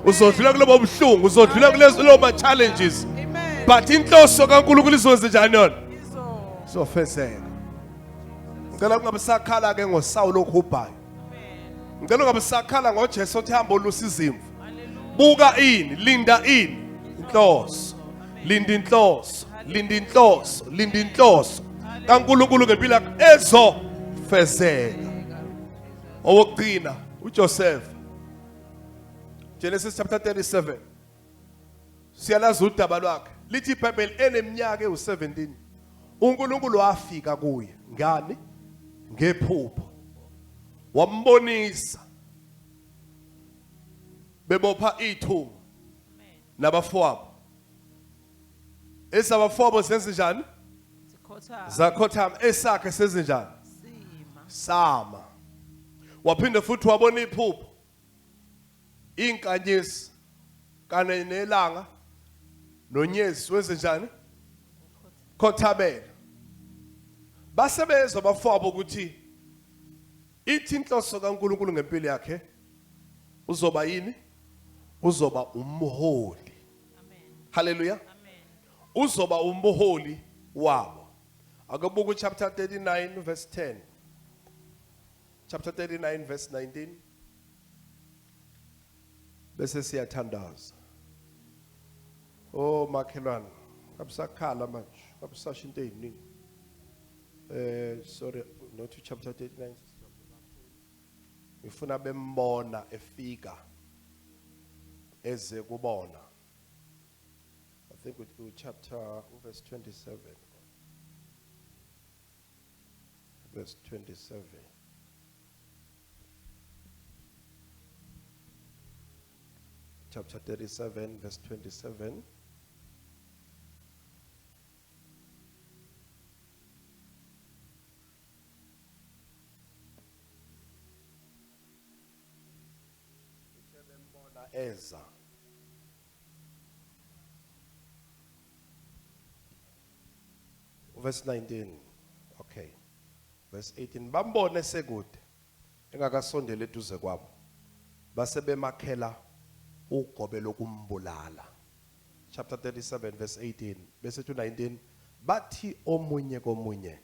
uzodlula kulobo buhlungu uzodlula kulezo loba challenges but inhloso kaNkulunkulu izwenze njani yona izofezeka ngicela ungabe sakhala ke ngoSawule okuhubayo ngicela ungabe sakhala ngoJesu othi hamba olusa izimvu buka ini linda ini inhloso linda inhloso linda inhloso linda inhloso kaNkulunkulu ngempilo yakho ezofezeka owokugcina uJoseph Genesis chapter 37 siyalazi udaba lwakhe lithi iBhayibheli eneminyaka ewu17 uNkulunkulu wafika kuye ngani ngephupho wambonisa bebopha ithunga nabafowabo esabafowabo senze njani zakhothama esakhe senze njani sama waphinde futhi wabona iphupho inkanyezi kane nelanga nonyezi wenze njani khothabela basebezwa bafowabo ukuthi ithi inhloso kaNkulunkulu ngempilo yakhe uzoba yini uzoba umholi haleluya uzoba umholi wabo akabuka chapter 39 verse 10 chapter 39 verse 19 bese siyathandaza oh makhelwane kabusakhala manje kabusasho into eziningi sorry not to chapter 39 ngifuna bembona efika eze kubona I think with chapter verse 27 verse 27 chapter 37 verse 27 eza verse 19 okay verse 18 bambone sekude engakasondela eduze kwabo base bemakhela ugobe lokumbulala chapter 37 verse 18 bese 19 bathi omunye komunye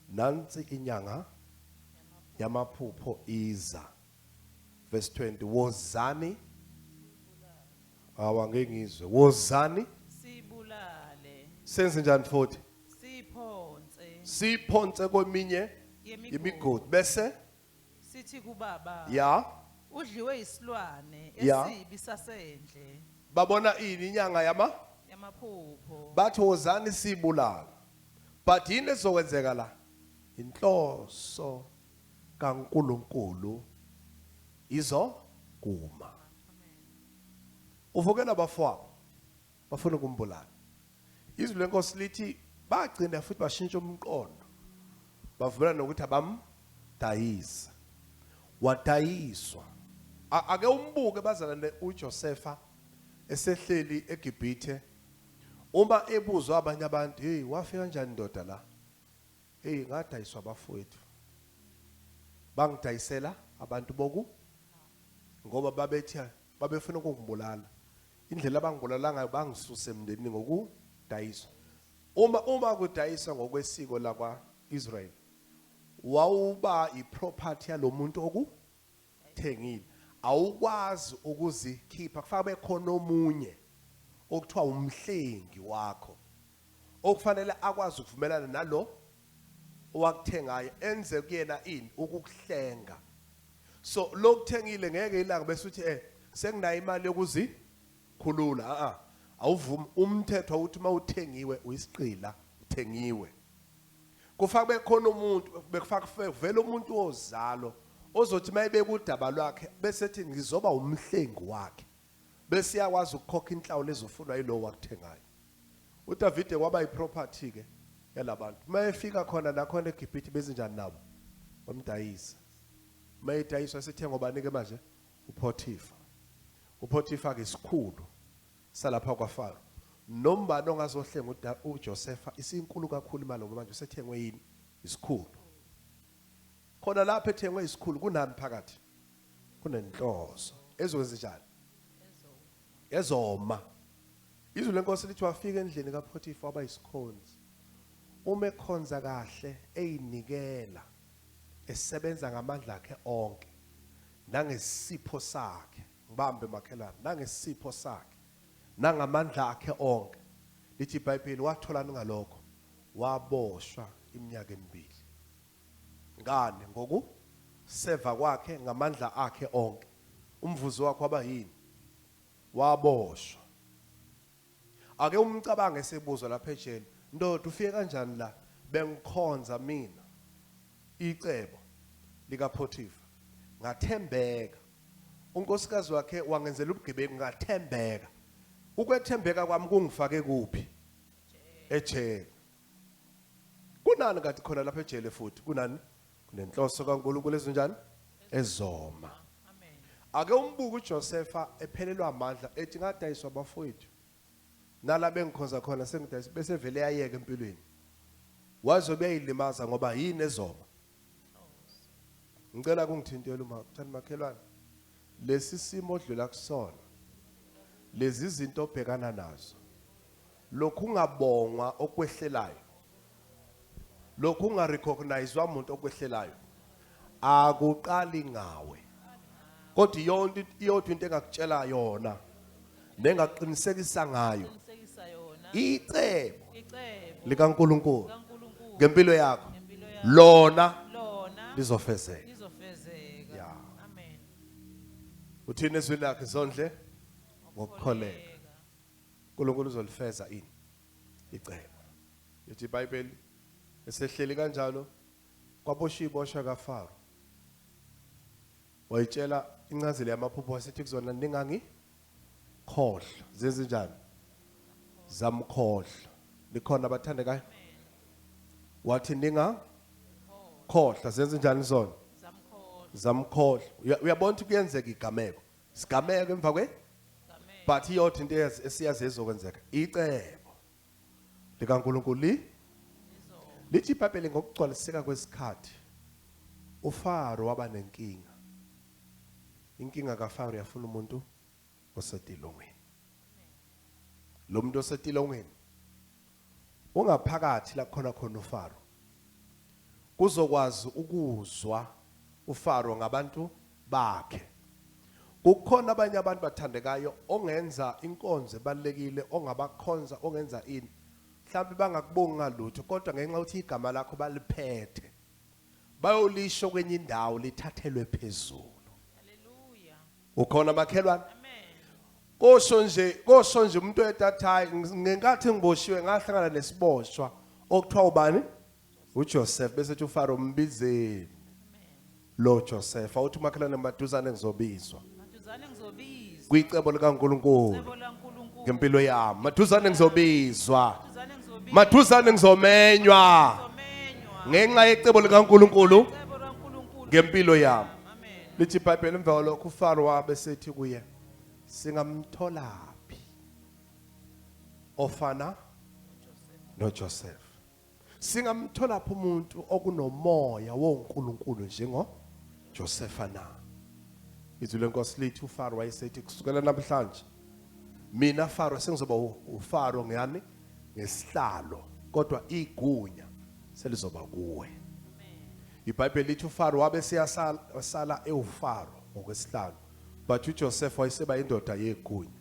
nansi inyanga yamaphupho iza verse 20 wozani awangengizwe wozani sibulale senze njani futhi siphonse kweminye imigodi bese sithi kubaba ya udliwe isilwane Ya. esibi sasendle babona ini inyanga yamaphupho bathi wozani sibulala but yini ezokwenzeka la inhloso kaNkuluNkulu izokuma uvukela abafowabo bafuna ukumbulala. Izwi lenkosi lithi bagcina futhi bashintsha umqondo. Bavula nokuthi abamdayisa. Wadayiswa. Ake umbuke bazalane uJosepha esehleli eGibhithe. Uma ebuzwa abanye abantu, "Hey, wafika kanjani indoda la?" "Hey, ngadayiswa abafowethu. Bangidayisela abantu boku ngoba babefuna ukungibulala. Indlela abangibulala ngayo bangisuse emndenini ngokudayiswa. Uma kudayiswa ngokwesiko lakwa Israel, wawuba iproperty yalomuntu okuthengile. Awukwazi ukuzikhipha, kufanele bekhona omunye okuthiwa umhlengi wakho okufanele akwazi ukuvumelana nalo owakuthengayo enze kuyena ini ukukuhlenga. So lokuthengile ngeke ilanga bese uthi senginayo imali yokuzikhulula. Awuvumi. Umthetho uthi mawuthengiwe uyisiqila uthengiwe. Kufaka bekhona umuntu bekufaka vele umuntu ozalo ozothi mayibeka udaba lwakhe bese ethi ngizoba umhlengi wakhe. Bese yakwazi ukukhokha inhlawulo ezofunwa yilo wakuthengayo. uDavide kwaba iproperty ke yalabantu. Mayefika khona nakhona eGibhithe bezinjani nabo? Bamdayisa. Mayedayiswa sithenga obani ke manje? uPotifa. uPotifa ke isikhulu salapha kwaFaro. Nombani ongazohlenga uJosepha isinkulu kakhulu imali ngoba manje usethengwe yini? Isikhulu. Khona lapha ethengwe isikhulu kunani phakathi? Kunenhloso. Ezokwenza njani? Ezoma. Izwi lenkosi lithi wafika endlini kaPotifa waba isikhonzi. Uma ekhonza kahle eyinikela esebenza ngamandla akhe onke nangesipho sakhe. Ngibambe makhelana nangesipho sakhe nangamandla akhe onke. Lithi iBhayibheli wathola ngalokho waboshwa iminyaka emibili. Ngane ngoku seva kwakhe ngamandla akhe onke. Umvuzo wakhe waba yini? Waboshwa. Ake umcabange esebuzwa lapha ejele, ndoda ufike kanjani la? Bengikhonza mina icebo lika Potifa. Ngathembeka. Unkosikazi wakhe wangenzela ubugebengu ngathembeka. Ukwethembeka kwami kungifake kuphi? Ejele. Kunani kanti khona lapha ejele futhi? Kunani? Kunenhloso kaNkulunkulu ezinjani? Ezoma. Amen. Ake umbuke uJosepha ephelelwa amandla ethi ngadayiswa abafowethu. Nala bengikhonza khona sengidayisa bese vele yayeka empilweni. Wazobe yayilimaza ngoba yini ezoma? Ngicela kungithintele uma uthanda makhelwane. Lesi simo odlula kusona. Lezi izinto obhekana nazo. Lokhu ungabongwa okwehlelayo. Lokhu ungarecognizewa umuntu okwehlelayo. Akuqali ngawe. Kodwa iyodwa into engakutshela yona nengaqinisekisa ngayo. Icebo likaNkulunkulu ngempilo yakho lona lizofezeka. Yeah. Amen. Uthini izwi lakhe zondle ngokukholeka. uNkulunkulu uzolifeza ini icebo. Lithi iBhayibheli esehleli kanjalo kwaboshwa iboshwa kaFaro. Wayitshela incazelo yamaphupho wasithi kuzona ningangikhohlwa zenze njani? Zamkhohlwa. Likhona abathandekayo? Wathi ningakhohlwa zenze njani zona? Zamkhohlwa. Uyabona ukuthi kuyenzeka igameko. Sigameko emva kwe? But iyothi into esiyazi ezokwenzeka. Icebo likaNkulunkulu lithi iBhayibheli ngokugcwaliseka kwesikhathi uFaro waba nenkinga. Inkinga kaFaro yafuna umuntu osetilongweni. Lo muntu osetilongweni ungaphakathi la khona uFaro. Kuzokwazi ukuzwa uFaro ngabantu bakhe. Kukhona abanye abantu bathandekayo ongenza inkonzo ebalekile ongabakhonza ongenza ini. Mhlawumbe bangakubonga ngalutho kodwa ngenxa ukuthi igama lakho baliphethe. Bayolisho kwenye indawo lithathelwe phezulu. Hallelujah. Ukhona makhelwane? Amen. Kosho nje umuntu edathayi ngenkathi ngiboshiwe ngahlangana nesiboshwa okuthiwa ubani? uJoseph bese ethi uFaro mbizeni. Lo Joseph awuthi makhelwane maduzane ngizobizwa. Maduzane ngizobizwa. Kwicebo likaNkulunkulu. Icebo laNkulunkulu. ngempilo yami. Mathuzane ngizobizwa. Duzane ngizobizwa. Mathuzane ngizomenywa Ngizomenywa. ngenxa yecebo likaNkuluNkulu Cebo laNkulunkulu. ngempilo yami. Amen. Lithi iBhayibheli emva kwalokho uFaro wabe sethi kuye singamtholaphi ofana noJoseph. Singamtholaphi umuntu okunomoya woNkulunkulu njengo Josepha na. Izwi lenkosi lithi uFaro wayesethi kusukela namhlanje mina Faro sengizoba uFaro ngiyani ngesihlalo kodwa igunya selizoba kuwe. iBhayibheli lithi uFaro wabe siyasala eufaro ngokwesihlalo but uJoseph wayeseba indoda yegunya.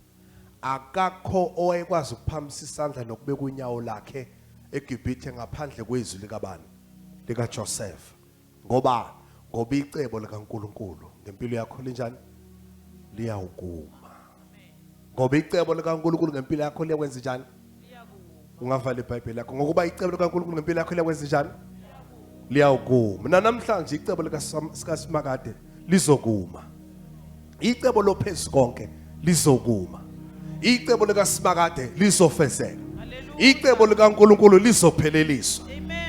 Akakho owayekwazi ukuphamisa isandla nokubeka unyawo lakhe eGibhithe ngaphandle kwezwi likabani likaJoseph. Ngoba icebo likaNkuluNkulu ngempilo yakho linjani liyawukuma. Ngoba icebo likaNkuluNkulu ngempilo yakho liyakwenza njani? Ungavala iBhayibheli yakho ngokuba icebo likaNkuluNkulu ngempilo yakho liyakwenza njani? Liyawukuma. Namhlanje icebo likaSimakade lizokuma. Icebo lophezulu konke lizokuma. Icebo likaSimakade lizofezeka. Icebo likaNkuluNkulu lizopheleliswa.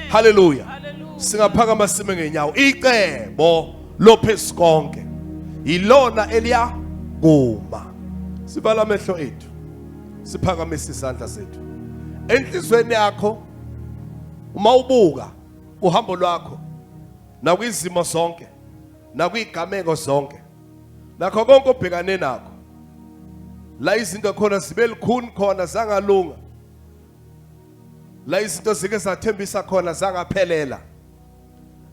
Hallelujah. Singaphakama sime ngenyawo. Icebo lophezulu konke ilona eliyakuma. Sivala amehlo ethu. Siphakamise izandla zethu. Enhlizweni yakho uma ubuka uhambo lwakho nakwizimo zonke nakwigameko zonke nakho konke obhekane nakho la izinto khona zibe likhuni khona zangalunga la izinto zike zathembisa khona zangaphelela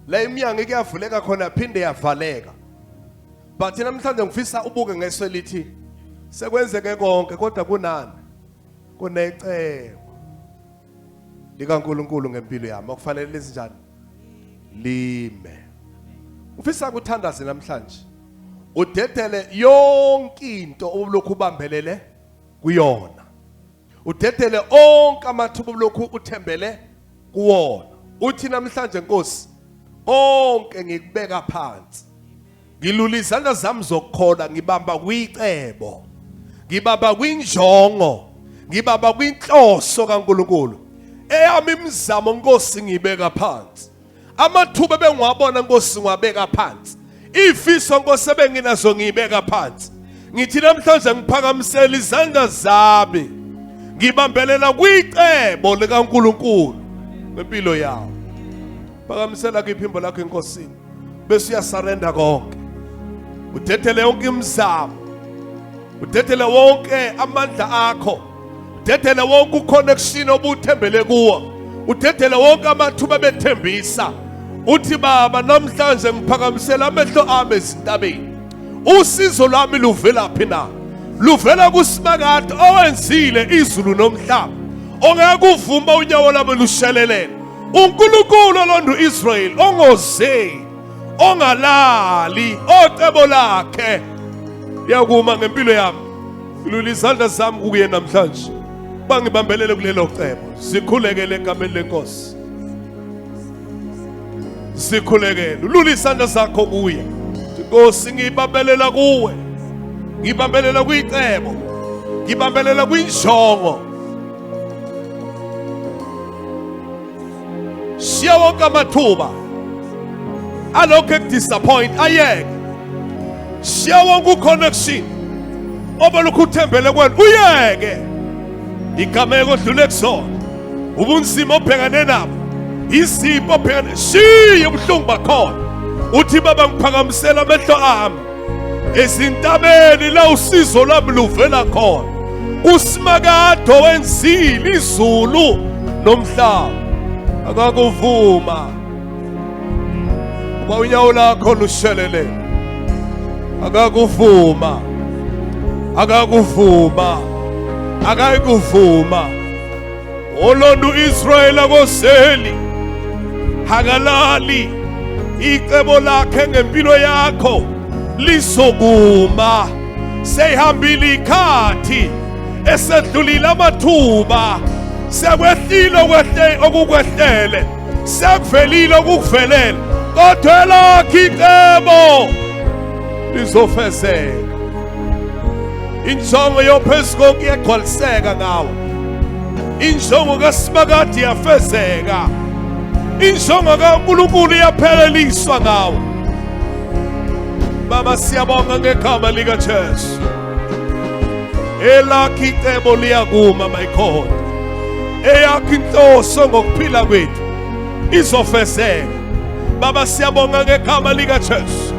la iminyango ikuyavuleka khona phinde yavaleka but namhlanje ngifisa ubuke ngeso lithi sekwenzeke konke kodwa kunani kunecebo likaNkuluNkulu ngempilo yami okufanele lezinjani lime. Ufisa ukuthandaza namhlanje udedele yonke into obulokhu ubambelele kuyona. Udedele onke amathuba obulokhu uthembele kuwona. Uthi namhlanje Nkosi onke ngikubeka phansi. Ngilula izandla zami zokukhola ngibamba kwicebo. Ngibamba kwinjongo. Ngibamba kwinhloso kaNkuluNkulu. Eyami imizamo Nkosi ngibeka phansi. Amathuba bengiwabona Nkosi ngiwabeka phansi. Ifiso Nkosi benginazo ngibeka phansi. Ngithi namhlanje ngiphakamisela izandla zami. Ngibambelela kwicebo likaNkuluNkulu ngempilo yawo. Phakamisela iphimbo lakho enkosini. Bese uyasurrender konke. Udedele yonke imizamo. Udedele wonke amandla akho. Udedele wonke uconnection obuthembele kuwo. Udedele wonke amathuba bethembisa. Uthi Baba namhlanje ngiphakamisela amehlo ami ezintabeni. Usizo lwami luvela phi na? Luvela kuSimakade owenzile izulu nomhlaba. Ongeke uvuma unyawo lami lushelelele. uNkulunkulu londu Israel ongoze ongalali ocebo lakhe yakuma ngempilo yami. Ngilula izandla zami kuye namhlanje. Bangibambelele kulelo cebo. Sikhulekele egameni lenkosi. Sikhulekele. Lula izandla zakho kuye. Nkosi ngibambelela kuwe. Ngibambelela kwicebo. Ngibambelela kwinjongo. Shiya wonke amathuba alokho ekudisappoint ayeke. Shiya wonke uconnection obalokhu uthembele kwena uyeke. Igameko odlule kusona, ubunzima obhekane nabo, izipho obhekane, shiya ubuhlungu bakhona. Uthi Baba ngiphakamisela amehlo ami ezintabeni la usizo lami luvela khona. uSimakade wenzile izulu nomhlaba. Akakuvuma uba unyawo lakho lushelele. Akakuvuma. Akakuvuma. Akayikuvuma. Olondu Israel akoseli hakalali. Icebo lakhe ngempilo yakho lisokuma. Seyihambile ikhathi esedlulile amathuba. Sekwehlile okukwehlele. Sekuvelile okukuvelele. Kodwa lakho icebo lizofezeka. injongo yophezulu iyagcwaliseka ngawo. Injongo kaSimakade iyafezeka. Injongo kaNkulunkulu iyapheleliswa ngawo. Baba siyabonga ngegama lika Jesu. Elakhi icebo liyakuma my God. Eyakhi inhloso ngokuphila kwethu izofezeka. Baba siyabonga ngegama lika Jesu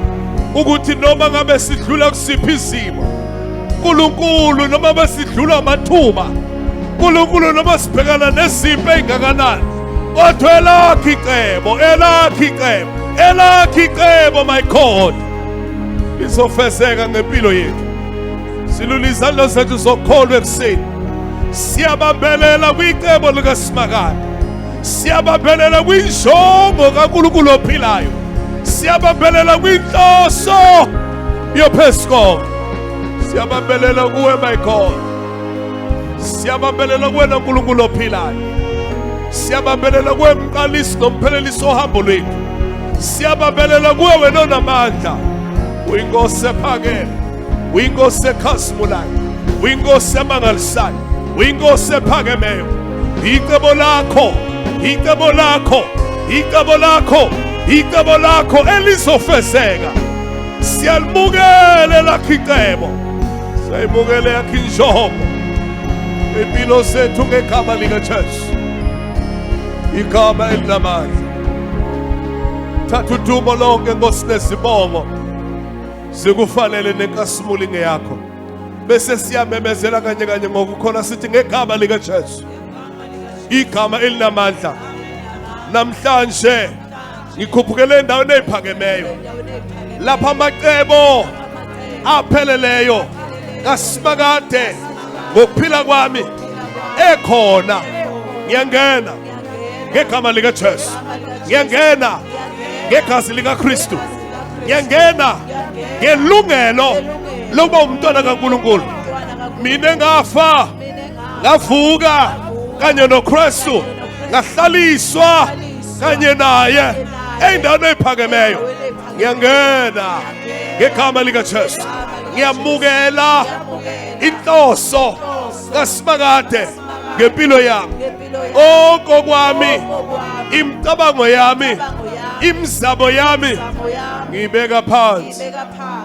ukuthi noma ngabe sidlula kusiphi izimo, uNkulunkulu noma besidlula amathuba, uNkulunkulu noma sibhekana nezimpi ezingakanani, kodwa elakhi icebo, elakhi icebo, elakhi icebo my God izofezeka ngempilo yethu. Silula izandla zethu zokholwa ekuseni. Siyabambelela kwicebo likaSimakade. Siyabambelela kwinjongo kaNkulunkulu ophilayo. Siyabambelela kwinhloso yophezulu. Siyabambelela kuwe my God. Siyabambelela kuwe noNkulunkulu ophilayo. Siyabambelela kuwe mqalisi nomphelelisi ohambo lwethu. Siyabambelela kuwe wena onamandla. Uyinkosi ephakeme. Uyinkosi ekhazimulayo. Uyinkosi emangalisayo. Uyinkosi ephakemeyo. Icebo lakho, icebo lakho, icebo lakho, icebo lakho elizofezeka. Siyalibukela elakho icebo. Siyayibukela yakho injongo empilo zethu ngegama lika Jesu. Igama elinamandla. Thatha udumo lonke Nkosi nesibongo. Sikufanele nenkasimulo ngeyakho. Bese siyamemezela kanye kanye ngokukhona sithi ngegama lika Jesu. Igama elinamandla. Namhlanje ngikhuphukele endaweni eziphakemeyo. Lapha amacebo apheleleyo kaSimakade ngokuphila kwami ekhona. Ngiyangena ngegama lika Jesu. Ngiyangena ngegazi lika Kristu. Ngiyangena ngelungelo lokuba umntwana kaNkulunkulu. Mina ngafa, ngavuka kanye noKristu, ngahlaliswa kanye naye endaweni ephakemeyo. Ngiyangena ngegama lika Jesu. Ngiyamukela inhloso kaSimakade ngempilo yami. Konke kwami, imicabango yami, imizamo yami ngibeka phansi.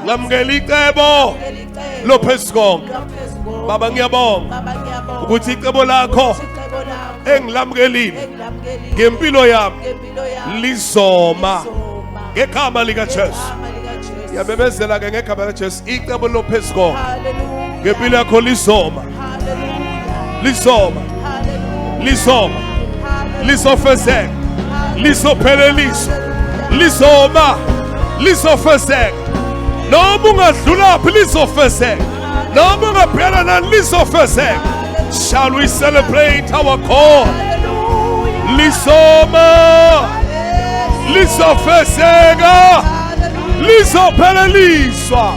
Ngamukela icebo lophezulu. Baba ngiyabonga ukuthi icebo lakho engilamukelile ngempilo yami lizoma ngegama lika Jesu. Ngiyabebezela ke ngegama lika Jesu icebo lophezulu ngempilo yakho lizoma. Lizoma. Lizoma. Lizofezeka. Lizopheleliswa. Lizoma. Lizofezeka. Noma ungadlula phi lizofezeka. Noma ungaphela nani lizofezeka. Shall we celebrate our God? Lizoma. Lizofezeka. Lizopheleliswa.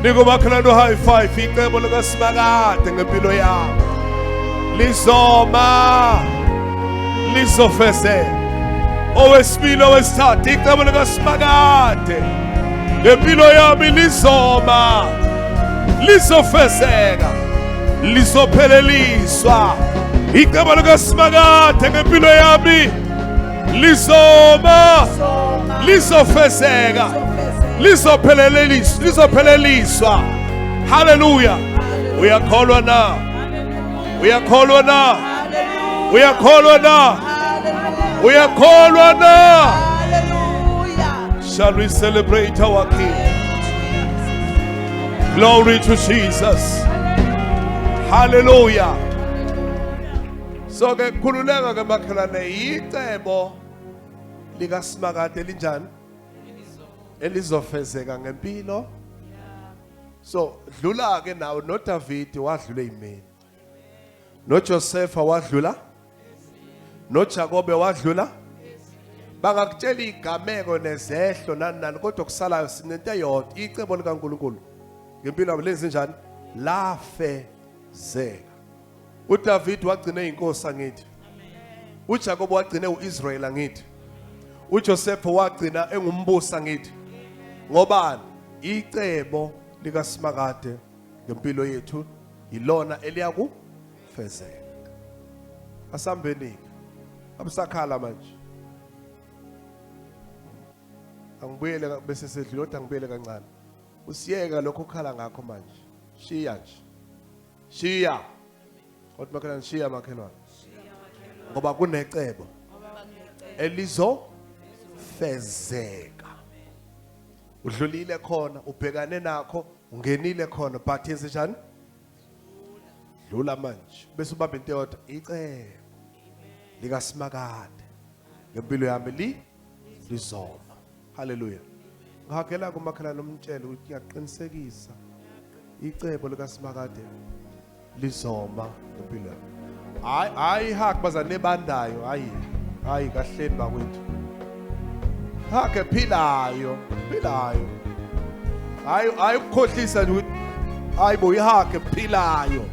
Nikumakhalano high five icebo likaSimakade ngempilo yami. Lizoma. Lizofezeka. Owesibili owesithathu icebo likaSimakade ngempilo yami lizoma. Lizofezeka. Lizopheleliswa. Icebo likaSimakade ngempilo yami lizoma. Lizofezeka. Lizopheleliswa. Hallelujah. Uyakholwa na. Uyakholwa na. Uyakholwa na. Uyakholwa na. Shall we celebrate our King? Glory to Jesus. Hallelujah. So ke khululeka ke makhelane icebo likaSimakade linjani? Elizofezeka ngempilo. So dlula ke nawe no David wadlula imini. No Joseph wadlula. No Jacob wadlula. Bangakutshela igameko nezehlo nani kodwa kusalayo sinento eyodwa icebo likaNkulunkulu. Ngempilo lenze njani? Lafezeka. uDavid wagcina inkosi angithi. uJacob wagcina uIsrael angithi. uJoseph wagcina engumbusi angithi. Ngobani? Icebo lika Simakade ngempilo yethu ilona eliyakufezeka. Asambeni abusakhala manje. Angibuyele bese sedlula kodwa ngibuyele kancane. Usiyeka lokho ukhala ngakho manje. Shiya nje. Shiya. Kodwa makhelwane shiya makhelwane. Ngoba kunecebo elizo fezeka. Udlulile khona, ubhekane nakho, ungenile khona, but yenze njani? Dlula manje. Bese ubamba into yodwa, icebo lika Simakade. Ngempilo yami lizoma. Hallelujah. Ngihagela kumakhelwane umtshele ukuthi ngiyaqinisekisa icebo lika Simakade lizoma ngempilo yami. Hayi hak bazane bandayo, hayi kahleni bakwethu. Hake philayo. Hayi ukukhohlisa nje ukuthi hayi bo ihake philayo.